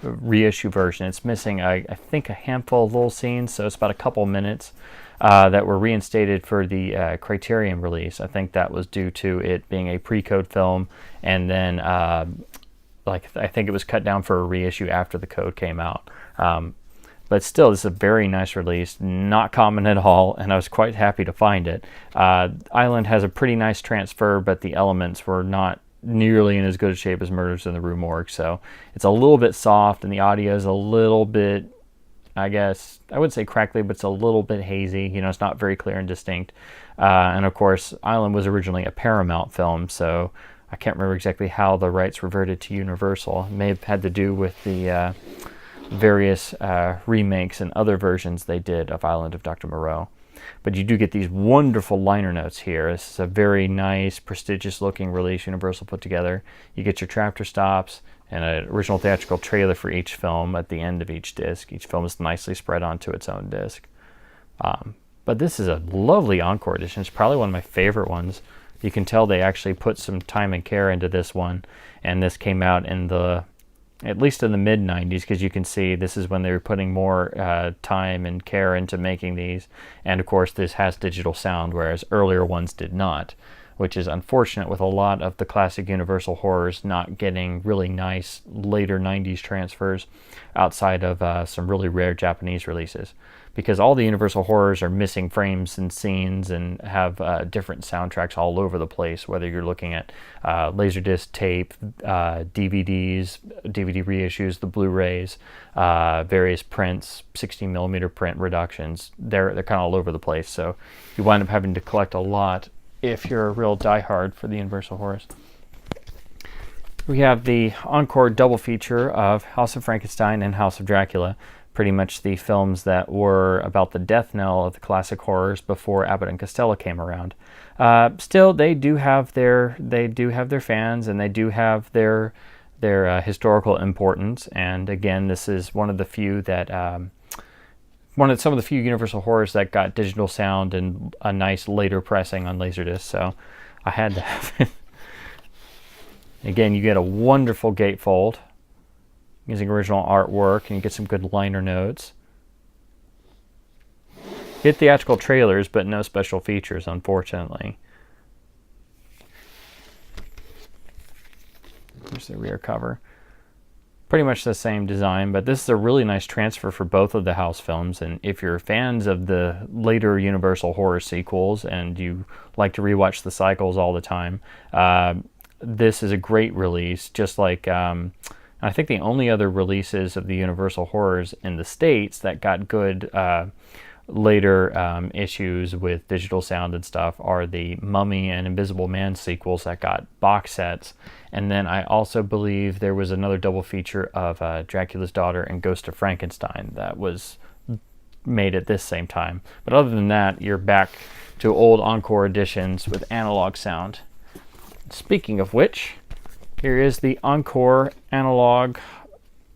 reissue version. It's missing, I think, a handful of little scenes, so it's about a couple minutes that were reinstated for the Criterion release. I think that was due to it being a pre-code film, and then I think it was cut down for a reissue after the code came out. But still, this is a very nice release, not common at all, and I was quite happy to find it. Island has a pretty nice transfer, but the elements were not nearly in as good a shape as Murders in the Rue Morgue, so it's a little bit soft, and the audio is a little bit, I guess, I wouldn't say crackly, but it's a little bit hazy. You know, it's not very clear and distinct. And of course, Island was originally a Paramount film, so I can't remember exactly how the rights reverted to Universal. It may have had to do with the various remakes and other versions they did of Island of Dr. Moreau. But you do get these wonderful liner notes here. This is a very nice, prestigious-looking release Universal put together. You get your chapter stops and an original theatrical trailer for each film at the end of each disc. Each film is nicely spread onto its own disc. But this is a lovely encore edition. It's probably one of my favorite ones. You can tell they actually put some time and care into this one, and this came out in at least in the mid-90s, because you can see this is when they were putting more time and care into making these. And of course this has digital sound, whereas earlier ones did not, which is unfortunate with a lot of the classic Universal horrors not getting really nice later 90s transfers outside of some really rare Japanese releases. Because all the Universal horrors are missing frames and scenes and have different soundtracks all over the place, whether you're looking at Laserdisc tape, DVDs, DVD reissues, the Blu-rays, various prints, 16mm print reductions. They're kind of all over the place, so you wind up having to collect a lot if you're a real diehard for the Universal horrors. We have the encore double feature of House of Frankenstein and House of Dracula. Pretty much the films that were about the death knell of the classic horrors before Abbott and Costello came around. Still, they do have their fans, and they do have their historical importance. And again, this is one of the few that some of the few Universal horrors that got digital sound and a nice later pressing on Laserdisc. So I had to have it. Again, you get a wonderful gatefold using original artwork, and you get some good liner notes. Get theatrical trailers, but no special features, unfortunately. Here's the rear cover. Pretty much the same design, but this is a really nice transfer for both of the House films. And if you're fans of the later Universal horror sequels and you like to rewatch the cycles all the time, this is a great release. Just like I think the only other releases of the Universal horrors in the States that got good later issues with digital sound and stuff are the Mummy and Invisible Man sequels that got box sets. And then I also believe there was another double feature of Dracula's Daughter and Ghost of Frankenstein that was made at this same time. But other than that, you're back to old encore editions with analog sound. Speaking of which, here is the encore analog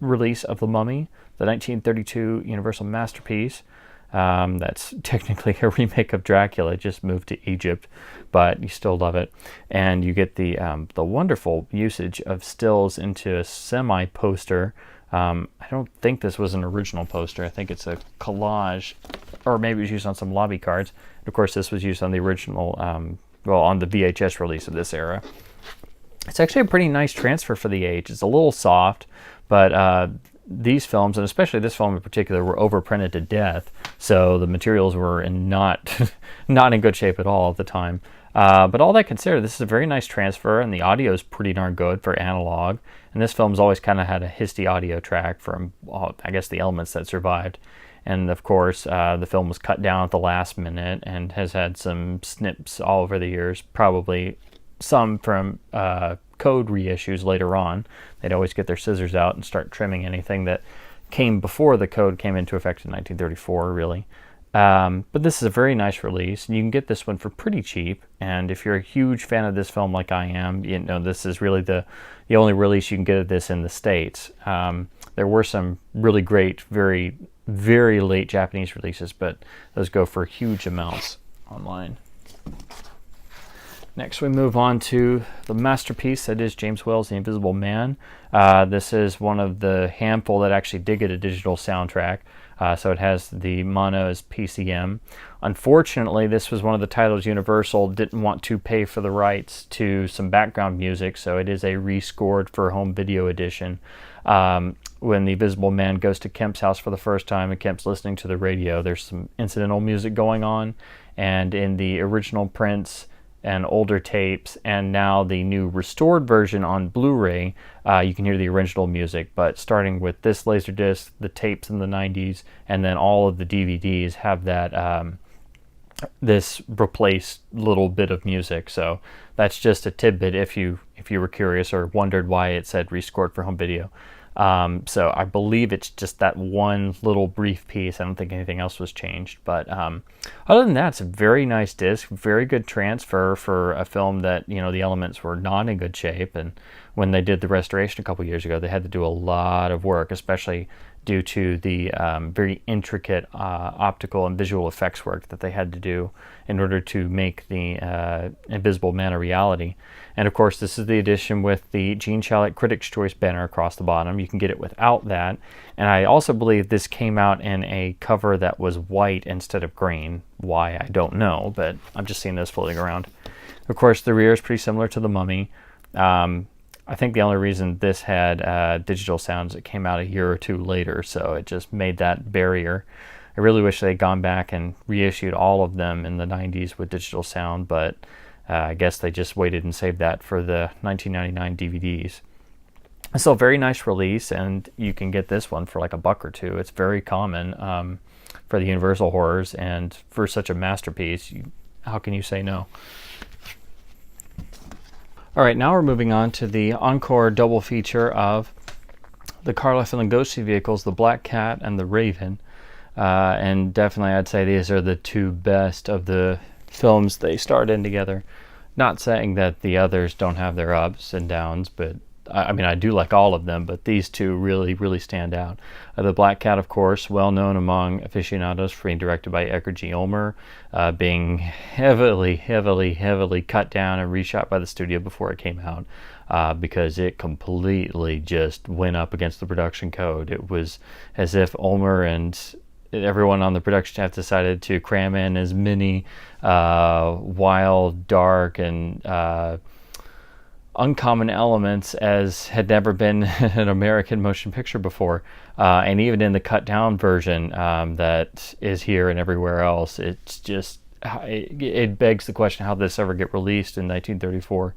release of The Mummy, the 1932 Universal masterpiece. That's technically a remake of Dracula, just moved to Egypt, but you still love it. And you get the wonderful usage of stills into a semi-poster. I don't think this was an original poster. I think it's a collage, or maybe it was used on some lobby cards. And of course, this was used on the original, on the VHS release of this era. It's actually a pretty nice transfer for the age. It's a little soft, but these films, and especially this film in particular, were overprinted to death, so the materials were not in good shape at all at the time. But all that considered, this is a very nice transfer, and the audio is pretty darn good for analog. And this film's always kind of had a histy audio track from, I guess, the elements that survived. And of course, the film was cut down at the last minute and has had some snips all over the years, probably some from code reissues later on. They'd always get their scissors out and start trimming anything that came before the code came into effect in 1934, really. But this is a very nice release, and you can get this one for pretty cheap. And if you're a huge fan of this film like I am, you know, this is really the only release you can get of this in the States. There were some really great, very, very late Japanese releases, but those go for huge amounts online. Next, we move on to the masterpiece that is James Whale's The Invisible Man. This is one of the handful that actually did get a digital soundtrack. So it has the mono as PCM. Unfortunately, this was one of the titles Universal didn't want to pay for the rights to some background music, so it is a rescored for home video edition. When the Invisible Man goes to Kemp's house for the first time and Kemp's listening to the radio, there's some incidental music going on, and in the original prints and older tapes, and now the new restored version on Blu-ray, you can hear the original music. But starting with this Laserdisc, the tapes in the 90s, and then all of the DVDs have that this replaced little bit of music. So that's just a tidbit if you were curious or wondered why it said rescored for home video. So I believe it's just that one little brief piece. I don't think anything else was changed. But other than that, it's a very nice disc, very good transfer for a film that, you know, the elements were not in good shape. And when they did the restoration a couple years ago, they had to do a lot of work, especially due to the very intricate optical and visual effects work that they had to do in order to make the Invisible Man a reality. And of course, this is the edition with the Gene Shalit Critics' Choice banner across the bottom. You can get it without that. And I also believe this came out in a cover that was white instead of green. Why, I don't know, but I'm just seeing this floating around. Of course, the rear is pretty similar to The Mummy. I think the only reason this had digital sounds, it came out a year or two later, so it just made that barrier. I really wish they'd gone back and reissued all of them in the 90s with digital sound, but I guess they just waited and saved that for the 1999 DVDs. It's still a very nice release, and you can get this one for like $1 or $2. It's very common for the Universal horrors, and for such a masterpiece, how can you say no? All right, now we're moving on to the encore double feature of the Carl F. Ghostly vehicles, the Black Cat and the Raven. And definitely I'd say these are the two best of the films they starred in together. Not saying that the others don't have their ups and downs, but I mean, I do like all of them, but these two really, really stand out. The Black Cat, of course, well known among aficionados for being directed by Edgar G. Ulmer, being heavily, heavily, heavily cut down and reshot by the studio before it came out, because it completely just went up against the production code. It was as if Ulmer and everyone on the production staff decided to cram in as many wild, dark, and uncommon elements as had never been in an American motion picture before. And even in the cut down version that is here and everywhere else, it's just, it begs the question how this ever get released in 1934.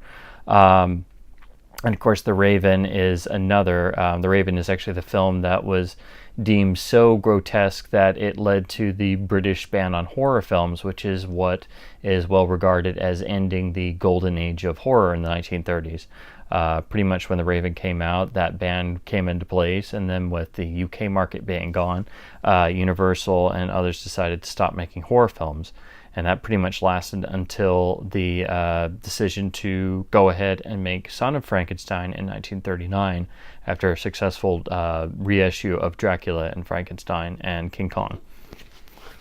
And of course, The Raven is another. The Raven is actually the film that was deemed so grotesque that it led to the British ban on horror films, which is what is well regarded as ending the golden age of horror in the 1930s. Pretty much when The Raven came out, that ban came into place, and then with the UK market being gone, Universal and others decided to stop making horror films. And that pretty much lasted until the decision to go ahead and make Son of Frankenstein in 1939 after a successful reissue of Dracula and Frankenstein and King Kong.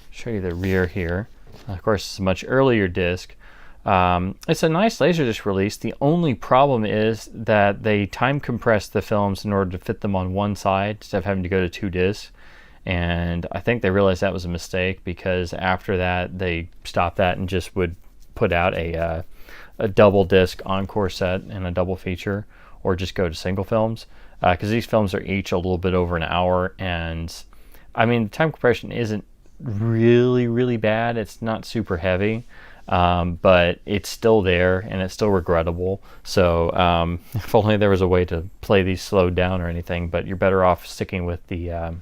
Show you the rear here. Of course, it's a much earlier disc. It's a nice Laserdisc release. The only problem is that they time compressed the films in order to fit them on one side instead of having to go to 2 discs. And I think they realized that was a mistake, because after that they stopped that and just would put out a double disc encore set and a double feature, or just go to single films, because these films are each a little bit over an hour. And I mean, the time compression isn't really, really bad. It's not super heavy, but it's still there and it's still regrettable. So if only there was a way to play these slowed down or anything, but you're better off sticking with the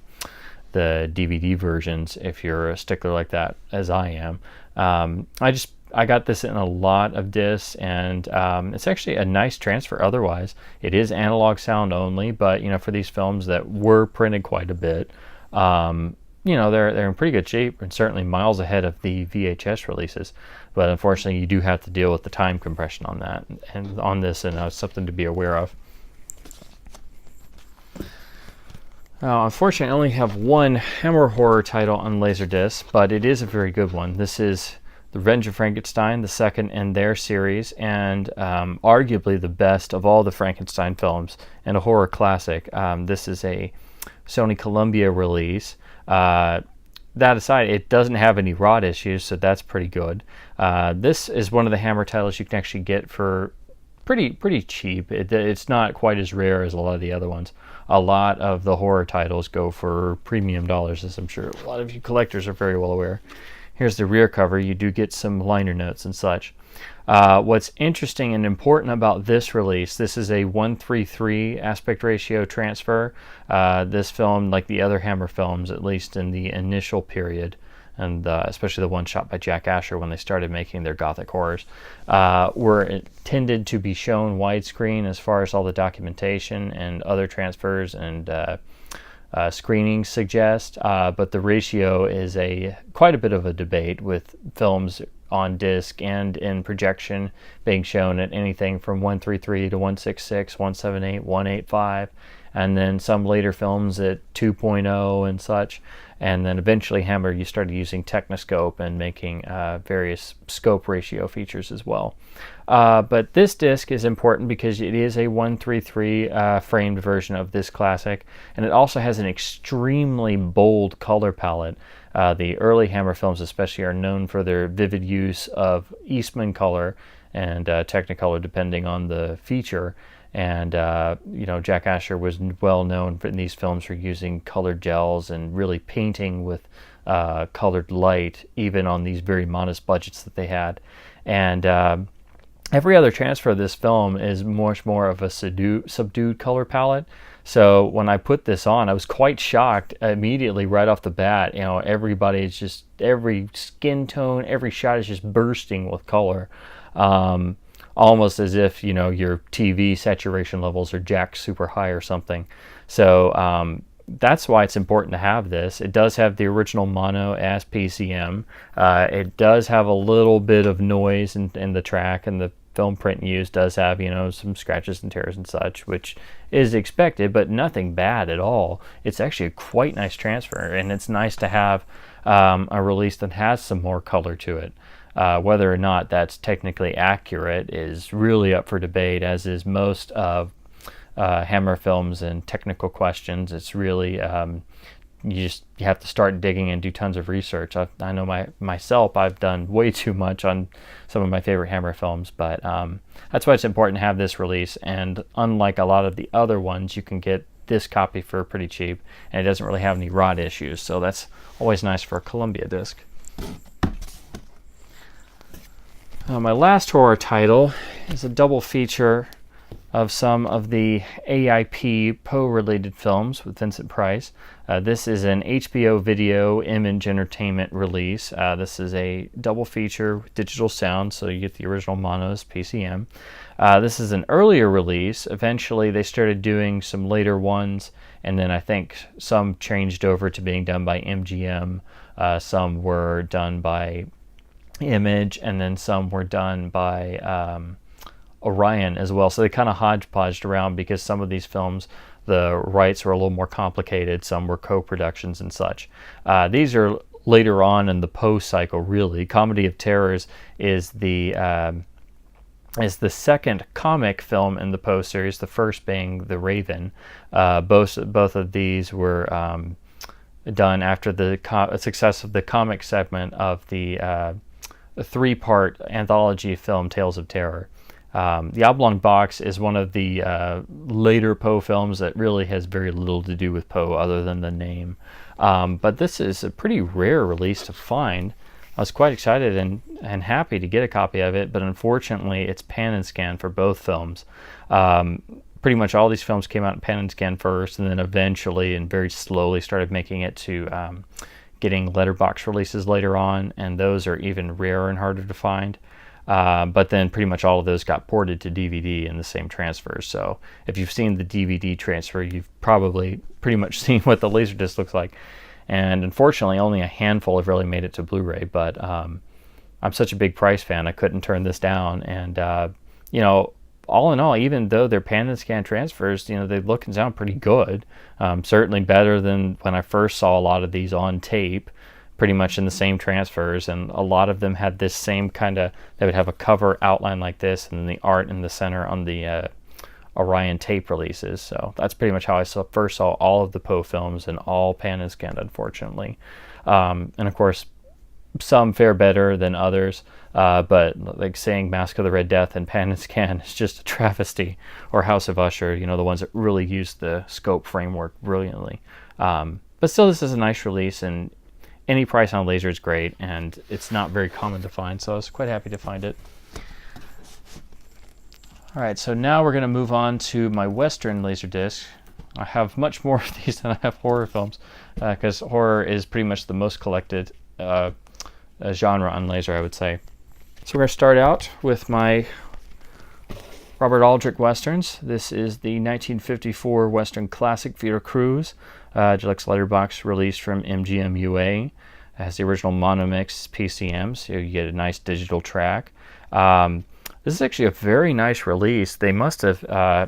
DVD versions if you're a stickler like that, as I am. I got this in a lot of discs, and it's actually a nice transfer otherwise. It is analog sound only, but you know, for these films that were printed quite a bit, you know, they're in pretty good shape, and certainly miles ahead of the VHS releases. But unfortunately, you do have to deal with the time compression on that and on this, and it's something to be aware of. Unfortunately, I only have one Hammer horror title on Laserdisc, but it is a very good one. This is The Revenge of Frankenstein, the second in their series, and arguably the best of all the Frankenstein films, and a horror classic. This is a Sony Columbia release. That aside, it doesn't have any rot issues, so that's pretty good. This is one of the Hammer titles you can actually get for pretty cheap. It's not quite as rare as a lot of the other ones. A lot of the horror titles go for premium dollars, as I'm sure a lot of you collectors are very well aware. Here's the rear cover. You do get some liner notes and such. What's interesting and important about this release, this is a 1:3:3 aspect ratio transfer. This film, like the other Hammer films, at least in the initial period, and especially the one shot by Jack Asher when they started making their gothic horrors, were intended to be shown widescreen as far as all the documentation and other transfers and screenings suggest, but the ratio is quite a bit of a debate, with films on disc and in projection being shown at anything from 133 to 166, 178, 185, and then some later films at 2.0 and such. And then eventually Hammer, you started using Technoscope and making various scope ratio features as well. But this disc is important because it is a 133 framed version of this classic, and it also has an extremely bold color palette. The early Hammer films especially are known for their vivid use of Eastman color and Technicolor depending on the feature. And Jack Asher was well known in these films for using colored gels and really painting with colored light, even on these very modest budgets that they had. And every other transfer of this film is much more of a subdued color palette. So when I put this on, I was quite shocked immediately right off the bat. Everybody's just, every skin tone, every shot is just bursting with color. Almost as if, your TV saturation levels are jacked super high or something. So that's why it's important to have this. It does have the original mono as PCM. It does have a little bit of noise in the track, and the film print used does have, some scratches and tears and such, which is expected, but nothing bad at all. It's actually a quite nice transfer, and it's nice to have a release that has some more color to it. Whether or not that's technically accurate is really up for debate, as is most of Hammer films and technical questions. It's really you have to start digging and do tons of research. I know myself, I've done way too much on some of my favorite Hammer films, but that's why it's important to have this release. And unlike a lot of the other ones, you can get this copy for pretty cheap, and it doesn't really have any rot issues, so that's always nice for a Columbia disc. My last horror title is a double feature of some of the AIP Poe-related films with Vincent Price. This is an HBO Video Image Entertainment release. This is a double feature with digital sound, so you get the original monos, PCM. This is an earlier release. Eventually they started doing some later ones, and then I think some changed over to being done by MGM. Some were done by Image, and then some were done by Orion as well. So they kind of hodgepodged around because some of these films, the rights were a little more complicated. Some were co-productions and such. These are later on in the Poe cycle, really. Comedy of Terrors is the second comic film in the Poe series, the first being The Raven. Both of these were done after the success of the comic segment of the three-part anthology film Tales of Terror. The Oblong Box is one of the later Poe films that really has very little to do with Poe other than the name. But this is a pretty rare release to find. I was quite excited and happy to get a copy of it, but unfortunately it's pan and scan for both films. Pretty much all these films came out in pan and scan first, and then eventually and very slowly started making it to getting letterbox releases later on, and those are even rarer and harder to find. But then pretty much all of those got ported to DVD in the same transfers. So if you've seen the DVD transfer, you've probably pretty much seen what the Laserdisc looks like. And unfortunately, only a handful have really made it to Blu-ray. But I'm such a big Price fan, I couldn't turn this down. And all in all, even though they're pan and scan transfers, they look and sound pretty good. Certainly better than when I first saw a lot of these on tape, pretty much in the same transfers. And a lot of them had this same kind of, they would have a cover outline like this, and then the art in the center on the Orion tape releases. So that's pretty much how I first saw all of the Poe films, and all pan and scanned, unfortunately. And of course, some fare better than others, but like saying Mask of the Red Death and pan and scan is just a travesty, or House of Usher, the ones that really use the scope framework brilliantly. But still, this is a nice release, and any price on laser is great, and it's not very common to find, so I was quite happy to find it. All right, so now we're going to move on to my Western Laserdisc. I have much more of these than I have horror films, because horror is pretty much the most collected genre on laser, I would say. So we're going to start out with my Robert Aldrich Westerns. This is the 1954 Western classic Vera Cruz, deluxe letterbox release from MGM UA. It has the original monomix PCM, so you get a nice digital track. This is actually a very nice release. They must have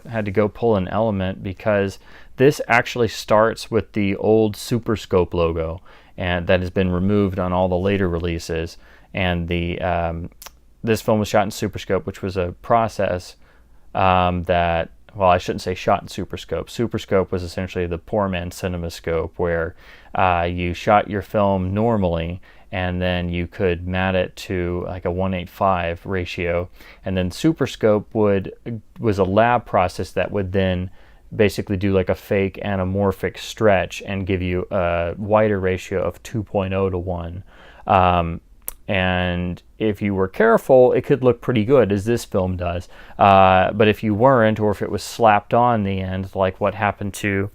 had to go pull an element, because this actually starts with the old Super Scope logo, and that has been removed on all the later releases. And this film was shot in Super Scope, which was a process that, well, I shouldn't say shot in Super Scope. Super Scope was essentially the poor man's cinema scope, where you shot your film normally, and then you could mat it to like a 1:8:5 ratio, and then Super Scope was a lab process that would then basically do like a fake anamorphic stretch and give you a wider ratio of 2.0 to 1. And if you were careful, it could look pretty good, as this film does. But if you weren't, or if it was slapped on the end, like what happened to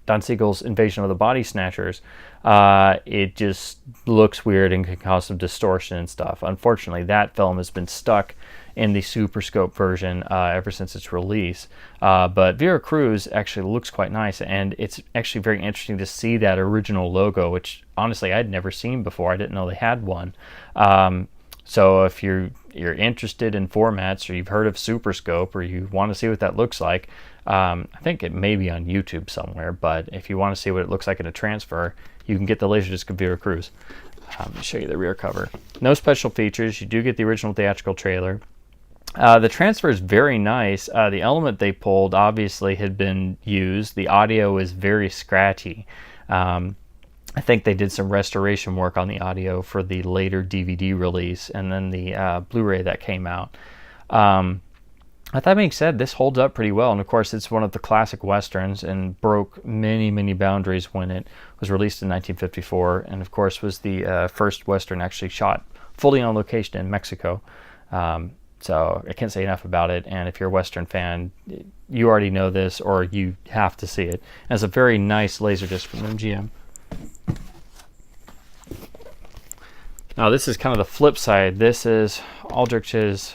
Don Siegel's Invasion of the Body Snatchers, it just looks weird and can cause some distortion and stuff. Unfortunately, that film has been stuck in the Super Scope version ever since its release. But Vera Cruz actually looks quite nice, and it's actually very interesting to see that original logo, which honestly I'd never seen before. I didn't know they had one. So if you're interested in formats, or you've heard of Super Scope, or you want to see what that looks like, I think it may be on YouTube somewhere, but if you want to see what it looks like in a transfer, you can get the Laserdisc of Vera Cruz. Let me show you the rear cover. No special features. You do get the original theatrical trailer. The transfer is very nice. The element they pulled obviously had been used. The audio is very scratchy. I think they did some restoration work on the audio for the later DVD release, and then the Blu-ray that came out. With that being said, this holds up pretty well, and of course it's one of the classic westerns and broke many, many boundaries when it was released in 1954, and of course was the first western actually shot fully on location in Mexico. So I can't say enough about it, and if you're a western fan, you already know this, or you have to see it. And it's a very nice Laserdisc from MGM. Now this is kind of the flip side. This is Aldrich's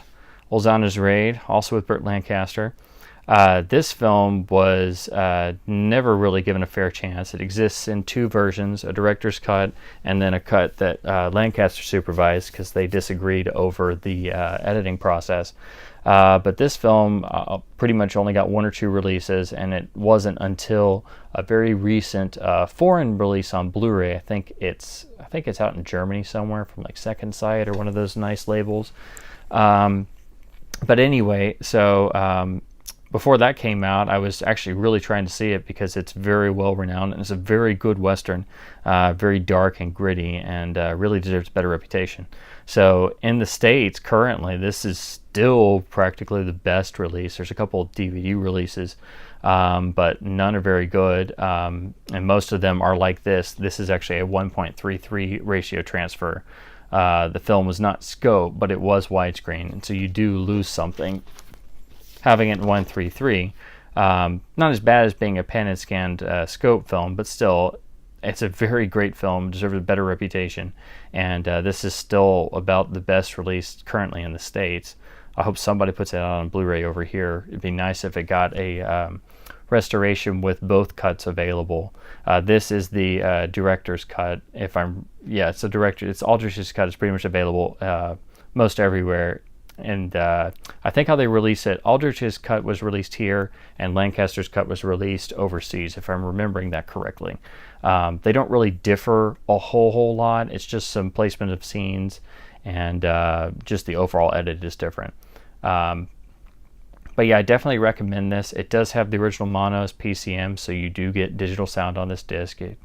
Olzana's Raid, also with Burt Lancaster. This film was never really given a fair chance. It exists in two versions, a director's cut and then a cut that Lancaster supervised because they disagreed over the editing process. But this film pretty much only got one or two releases, and it wasn't until a very recent foreign release on Blu-ray. I think it's out in Germany somewhere from like Second Sight or one of those nice labels. But anyway, so before that came out, I was actually really trying to see it because it's very well renowned and it's a very good western, very dark and gritty, and really deserves a better reputation. So in the States currently, this is still practically the best release. There's a couple of DVD releases, but none are very good, and most of them are like this. This is actually a 1.33 ratio transfer. The film was not scope, but it was widescreen, and so you do lose something having it in 1.33. Not as bad as being a pan and scanned scope film, but still, it's a very great film, deserves a better reputation, and this is still about the best release currently in the States. I hope somebody puts it out on Blu-ray over here. It'd be nice if it got a restoration with both cuts available. This is the director's cut. It's Aldrich's cut. It's pretty much available most everywhere. And I think how they release it, Aldrich's cut was released here, and Lancaster's cut was released overseas, if I'm remembering that correctly. They don't really differ a whole lot. It's just some placement of scenes, and just the overall edit is different. But yeah, I definitely recommend this. It does have the original monos PCM, so you do get digital sound on this disc. It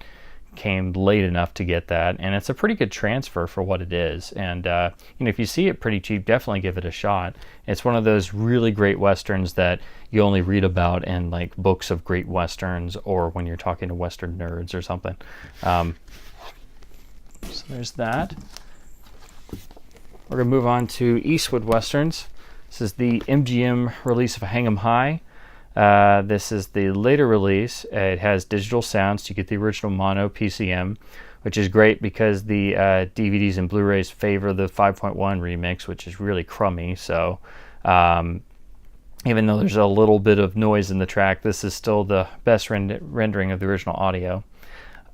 came late enough to get that, and it's a pretty good transfer for what it is. And if you see it pretty cheap, definitely give it a shot. It's one of those really great westerns that you only read about in like books of great westerns, or when you're talking to western nerds or something. So there's that. We're gonna move on to Eastwood Westerns. This is the MGM release of Hang 'em High. This is the later release. It has digital sound, so you get the original mono PCM which is great because the DVDs and Blu-rays favor the 5.1 remix, which is really crummy. So even though there's a little bit of noise in the track, this is still the best rendering of the original audio.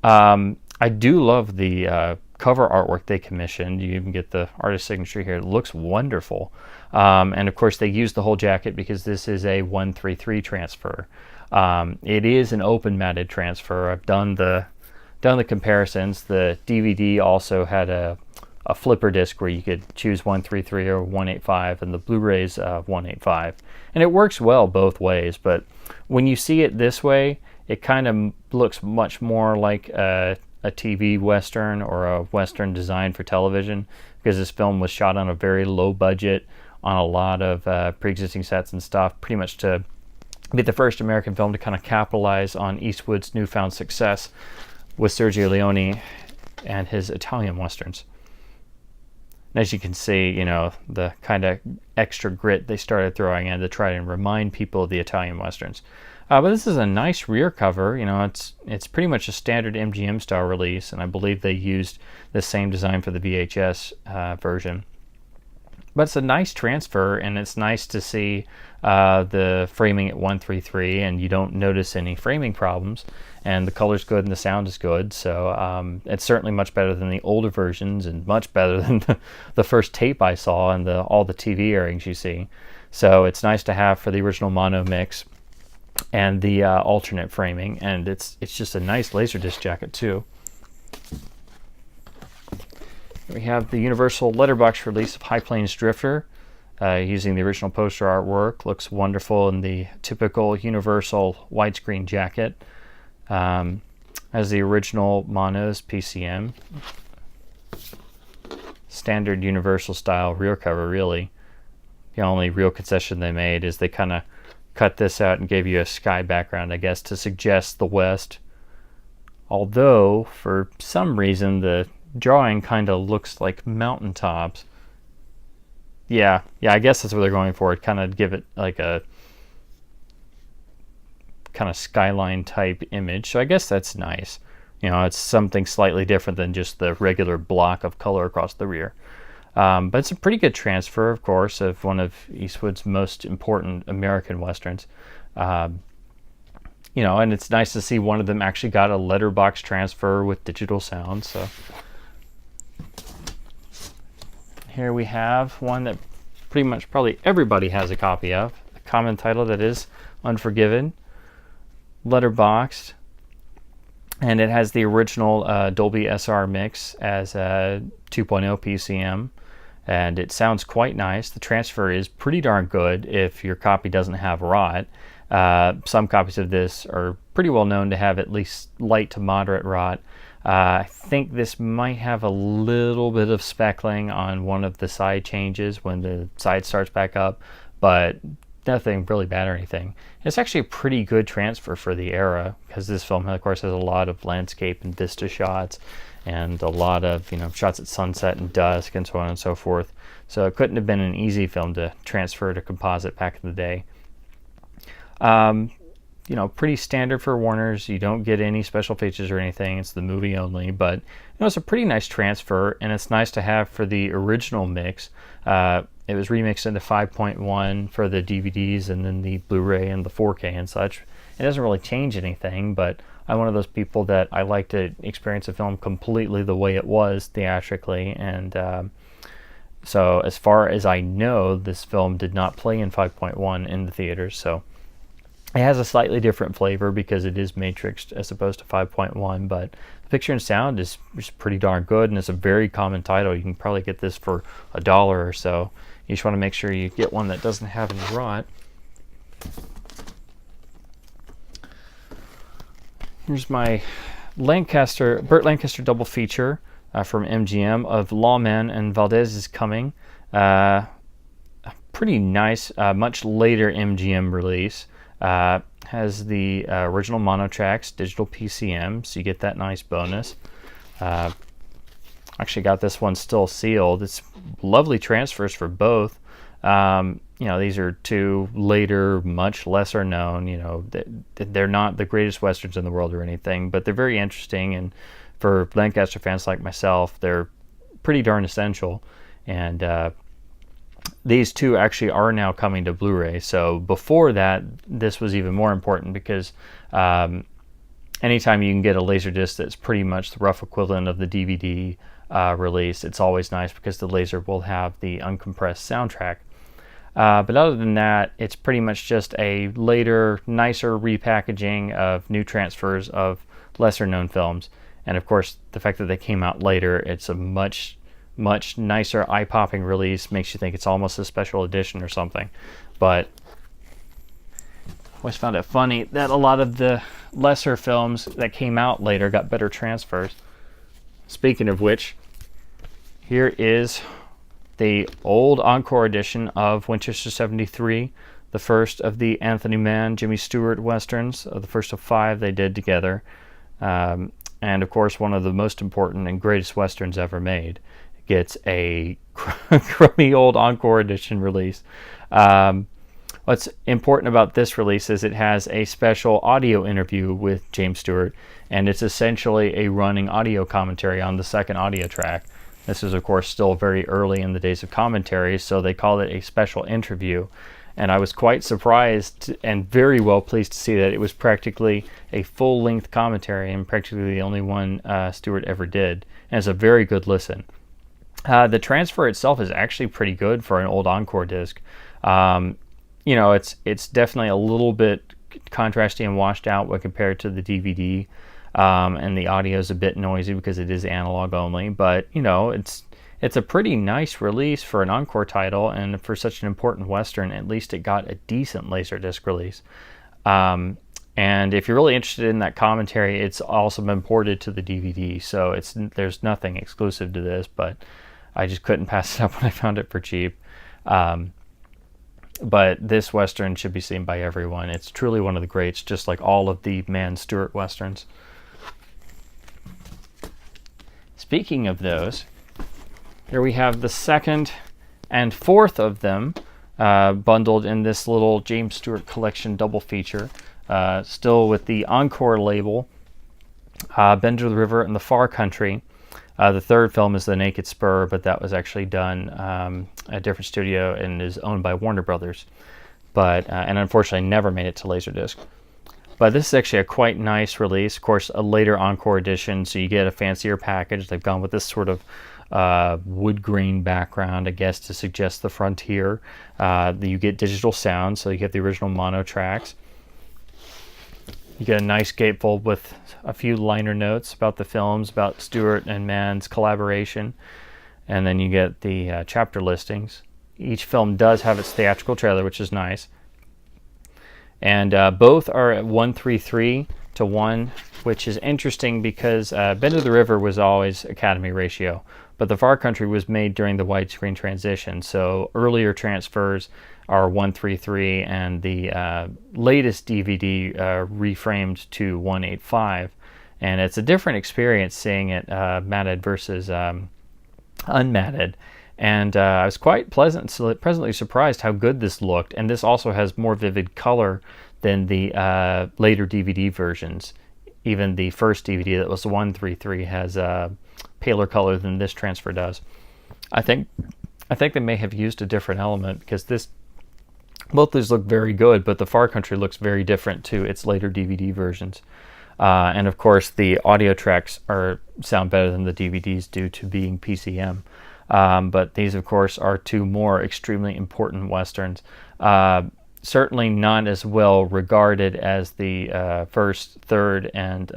I do love the cover artwork they commissioned. You even get the artist signature here. It looks wonderful. And of course they used the whole jacket because this is a 133 transfer. It is an open matted transfer. I've done the comparisons. The DVD also had a flipper disc where you could choose 133 or 185, and the Blu-ray's 185. And it works well both ways, but when you see it this way, it kind of looks much more like a TV Western or a Western designed for television, because this film was shot on a very low budget on a lot of pre-existing sets and stuff, pretty much to be the first American film to kind of capitalize on Eastwood's newfound success with Sergio Leone and his Italian Westerns. And as you can see, you know, the kind of extra grit they started throwing in to try and remind people of the Italian Westerns. But this is a nice rear cover. You know, it's pretty much a standard MGM style release, and I believe they used the same design for the VHS version. But it's a nice transfer, and it's nice to see the framing at 133, and you don't notice any framing problems. And the color's good and the sound is good, so it's certainly much better than the older versions, and much better than the first tape I saw and all the TV airings you see. So it's nice to have for the original mono mix and the alternate framing, and it's just a nice Laserdisc jacket too. We have the Universal letterbox release of High Plains Drifter, using the original poster artwork. Looks wonderful in the typical Universal widescreen jacket. As the original monos PCM. Standard Universal style rear cover, really. The only real concession they made is they kind of cut this out and gave you a sky background, I guess, to suggest the West. Although, for some reason, the drawing kind of looks like mountaintops. Yeah, I guess that's what they're going for. It kind of give it like a kind of skyline type image. So I guess that's nice. You know, it's something slightly different than just the regular block of color across the rear. But it's a pretty good transfer, of course, of one of Eastwood's most important American Westerns. You know, and it's nice to see one of them actually got a letterbox transfer with digital sound. So here we have one that pretty much probably everybody has a copy of. A common title that is Unforgiven, letterboxed, and it has the original Dolby SR mix as a 2.0 PCM, and it sounds quite nice. The transfer is pretty darn good if your copy doesn't have rot. Some copies of this are pretty well known to have at least light to moderate rot. I think this might have a little bit of speckling on one of the side changes when the side starts back up, but nothing really bad or anything. It's actually a pretty good transfer for the era, because this film, of course, has a lot of landscape and vista shots and a lot of, you know, shots at sunset and dusk and so on and so forth. So it couldn't have been an easy film to transfer to composite back in the day. You know, pretty standard for Warner's. You don't get any special features or anything. It's the movie only, but you know, it's a pretty nice transfer, and it's nice to have for the original mix. It was remixed into 5.1 for the DVDs and then the Blu-ray and the 4K and such. It doesn't really change anything, but I'm one of those people that I like to experience a film completely the way it was theatrically, and so as far as I know, this film did not play in 5.1 in the theaters, so it has a slightly different flavor because it is matrixed as opposed to 5.1, but the picture and sound is pretty darn good, and it's a very common title. You can probably get this for $1 or so. You just want to make sure you get one that doesn't have any rot. Here's my Burt Lancaster double feature from MGM of Lawman and Valdez is Coming. Pretty nice, much later MGM release. Has the original mono tracks, digital PCM, so you get that nice bonus. Actually got this one still sealed. It's lovely transfers for both. You know, these are two later, much lesser known, you know, they're not the greatest Westerns in the world or anything, but they're very interesting and for Lancaster fans like myself, they're pretty darn essential. And these two actually are now coming to Blu-ray. So before that, this was even more important because anytime you can get a Laserdisc that's pretty much the rough equivalent of the DVD release, it's always nice because the laser will have the uncompressed soundtrack. But other than that, it's pretty much just a later, nicer repackaging of new transfers of lesser-known films. And of course, the fact that they came out later, it's a much nicer, eye-popping release. Makes you think it's almost a special edition or something. But I always found it funny that a lot of the lesser films that came out later got better transfers. Speaking of which, here is the old encore edition of Winchester 73, the first of the Anthony Mann, Jimmy Stewart westerns, the first of 5 they did together. And of course, one of the most important and greatest westerns ever made gets a crummy old encore edition release. What's important about this release is it has a special audio interview with James Stewart, and it's essentially a running audio commentary on the second audio track. This is, of course, still very early in the days of commentary, so they call it a special interview. And I was quite surprised and very well pleased to see that it was practically a full-length commentary and practically the only one Stewart ever did. And it's a very good listen. The transfer itself is actually pretty good for an old encore disc. You know, it's definitely a little bit contrasty and washed out when compared to the DVD, and the audio is a bit noisy because it is analog only. But you know, it's a pretty nice release for an encore title, and for such an important western, at least it got a decent Laserdisc release. And if you're really interested in that commentary, it's also been ported to the DVD, so there's nothing exclusive to this, but I just couldn't pass it up when I found it for cheap. But this western should be seen by everyone. It's truly one of the greats, just like all of the Mann Stewart westerns. Speaking of those, here we have the second and fourth of them bundled in this little James Stewart collection double feature, still with the Encore label, Bend to the River and the Far Country. The third film is The Naked Spur, but that was actually done at a different studio and is owned by Warner Brothers, and unfortunately never made it to Laserdisc. But this is actually a quite nice release. Of course, a later encore edition, so you get a fancier package. They've gone with this sort of wood grain background, I guess, to suggest the frontier. You get digital sound, so you get the original mono tracks. You get a nice gatefold with a few liner notes about the films, about Stewart and Mann's collaboration, and then you get the chapter listings. Each film does have its theatrical trailer, which is nice. And both are at 1:33 to 1, which is interesting because Bend to the River was always Academy ratio, but The Far Country was made during the widescreen transition, so earlier transfers are 1:33, and the latest DVD reframed to 1:85, and it's a different experience seeing it matted versus unmatted. And I was quite pleasantly surprised how good this looked, and this also has more vivid color than the later DVD versions. Even the first DVD that was 1:33 has paler color than this transfer does. I think they may have used a different element because both these look very good, but The Far Country looks very different to its later DVD versions. And of course, the audio tracks sound better than the DVDs due to being PCM. But these, of course, are two more extremely important westerns. Certainly not as well regarded as the first, third, and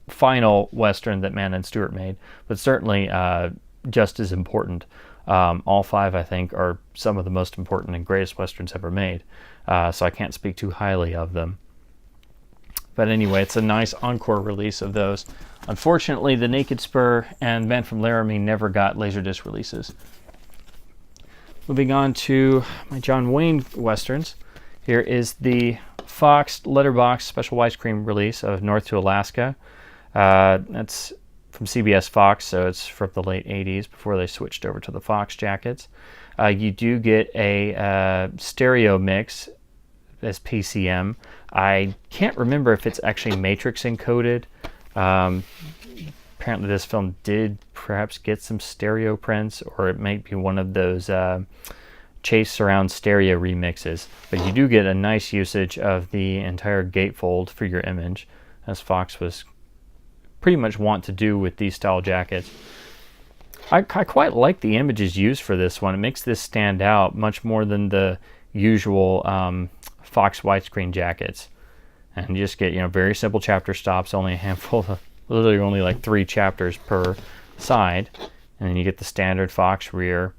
final western that Mann and Stewart made, but certainly just as important. All 5, I think, are some of the most important and greatest westerns ever made, so I can't speak too highly of them. But anyway, it's a nice encore release of those. Unfortunately, The Naked Spur and Man from Laramie never got Laserdisc releases. Moving on to my John Wayne westerns. Here is the Fox Letterbox special widescreen release of North to Alaska. That's from CBS Fox, so it's from the late 80s before they switched over to the Fox jackets. You do get a stereo mix as PCM. I can't remember if it's actually matrix encoded. apparently this film did perhaps get some stereo prints, or it might be one of those Chase surround stereo remixes. But you do get a nice usage of the entire gatefold for your image, as Fox was pretty much want to do with these style jackets. I quite like the images used for this one. It makes this stand out much more than the usual Fox widescreen jackets. And you just get, very simple chapter stops, only a handful of, literally only like 3 chapters per side. And then you get the standard Fox rear.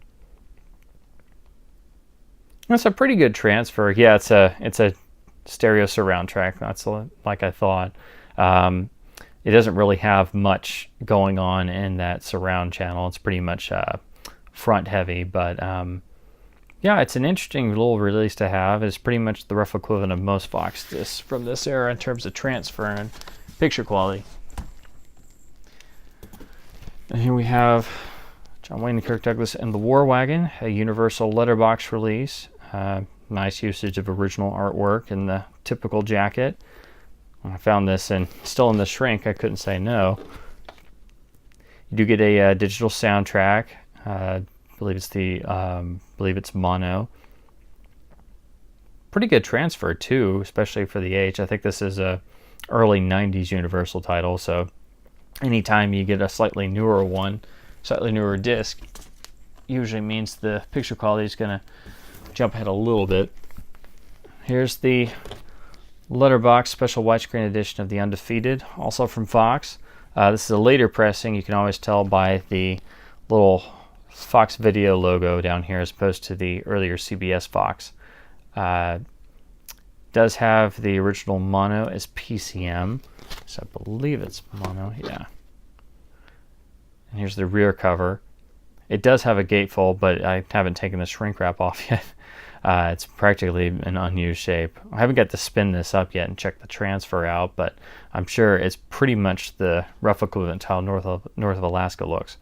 That's a pretty good transfer. Yeah, it's a stereo surround track. That's like I thought. It doesn't really have much going on in that surround channel. It's pretty much front heavy, but yeah, it's an interesting little release to have. It's pretty much the rough equivalent of most Fox discs from this era in terms of transfer and picture quality. And here we have John Wayne and Kirk Douglas and the War Wagon, a Universal letterbox release. Nice usage of original artwork in the typical jacket. I found this and still in the shrink, I couldn't say no. You do get a digital soundtrack. I believe it's mono. Pretty good transfer too, especially for the age. I think this is a early 90s Universal title, so anytime you get a slightly newer disc, usually means the picture quality is going to jump ahead a little bit. Here's the letterbox special widescreen edition of The Undefeated, also from Fox. This is a later pressing. You can always tell by the little Fox Video logo down here as opposed to the earlier CBS Fox. Does have the original mono as PCM, so I believe it's mono, yeah. And here's the rear cover. It does have a gatefold, but I haven't taken the shrink wrap off yet. It's practically an unused shape. I haven't got to spin this up yet and check the transfer out, but I'm sure it's pretty much the rough equivalent to how North of Alaska looks.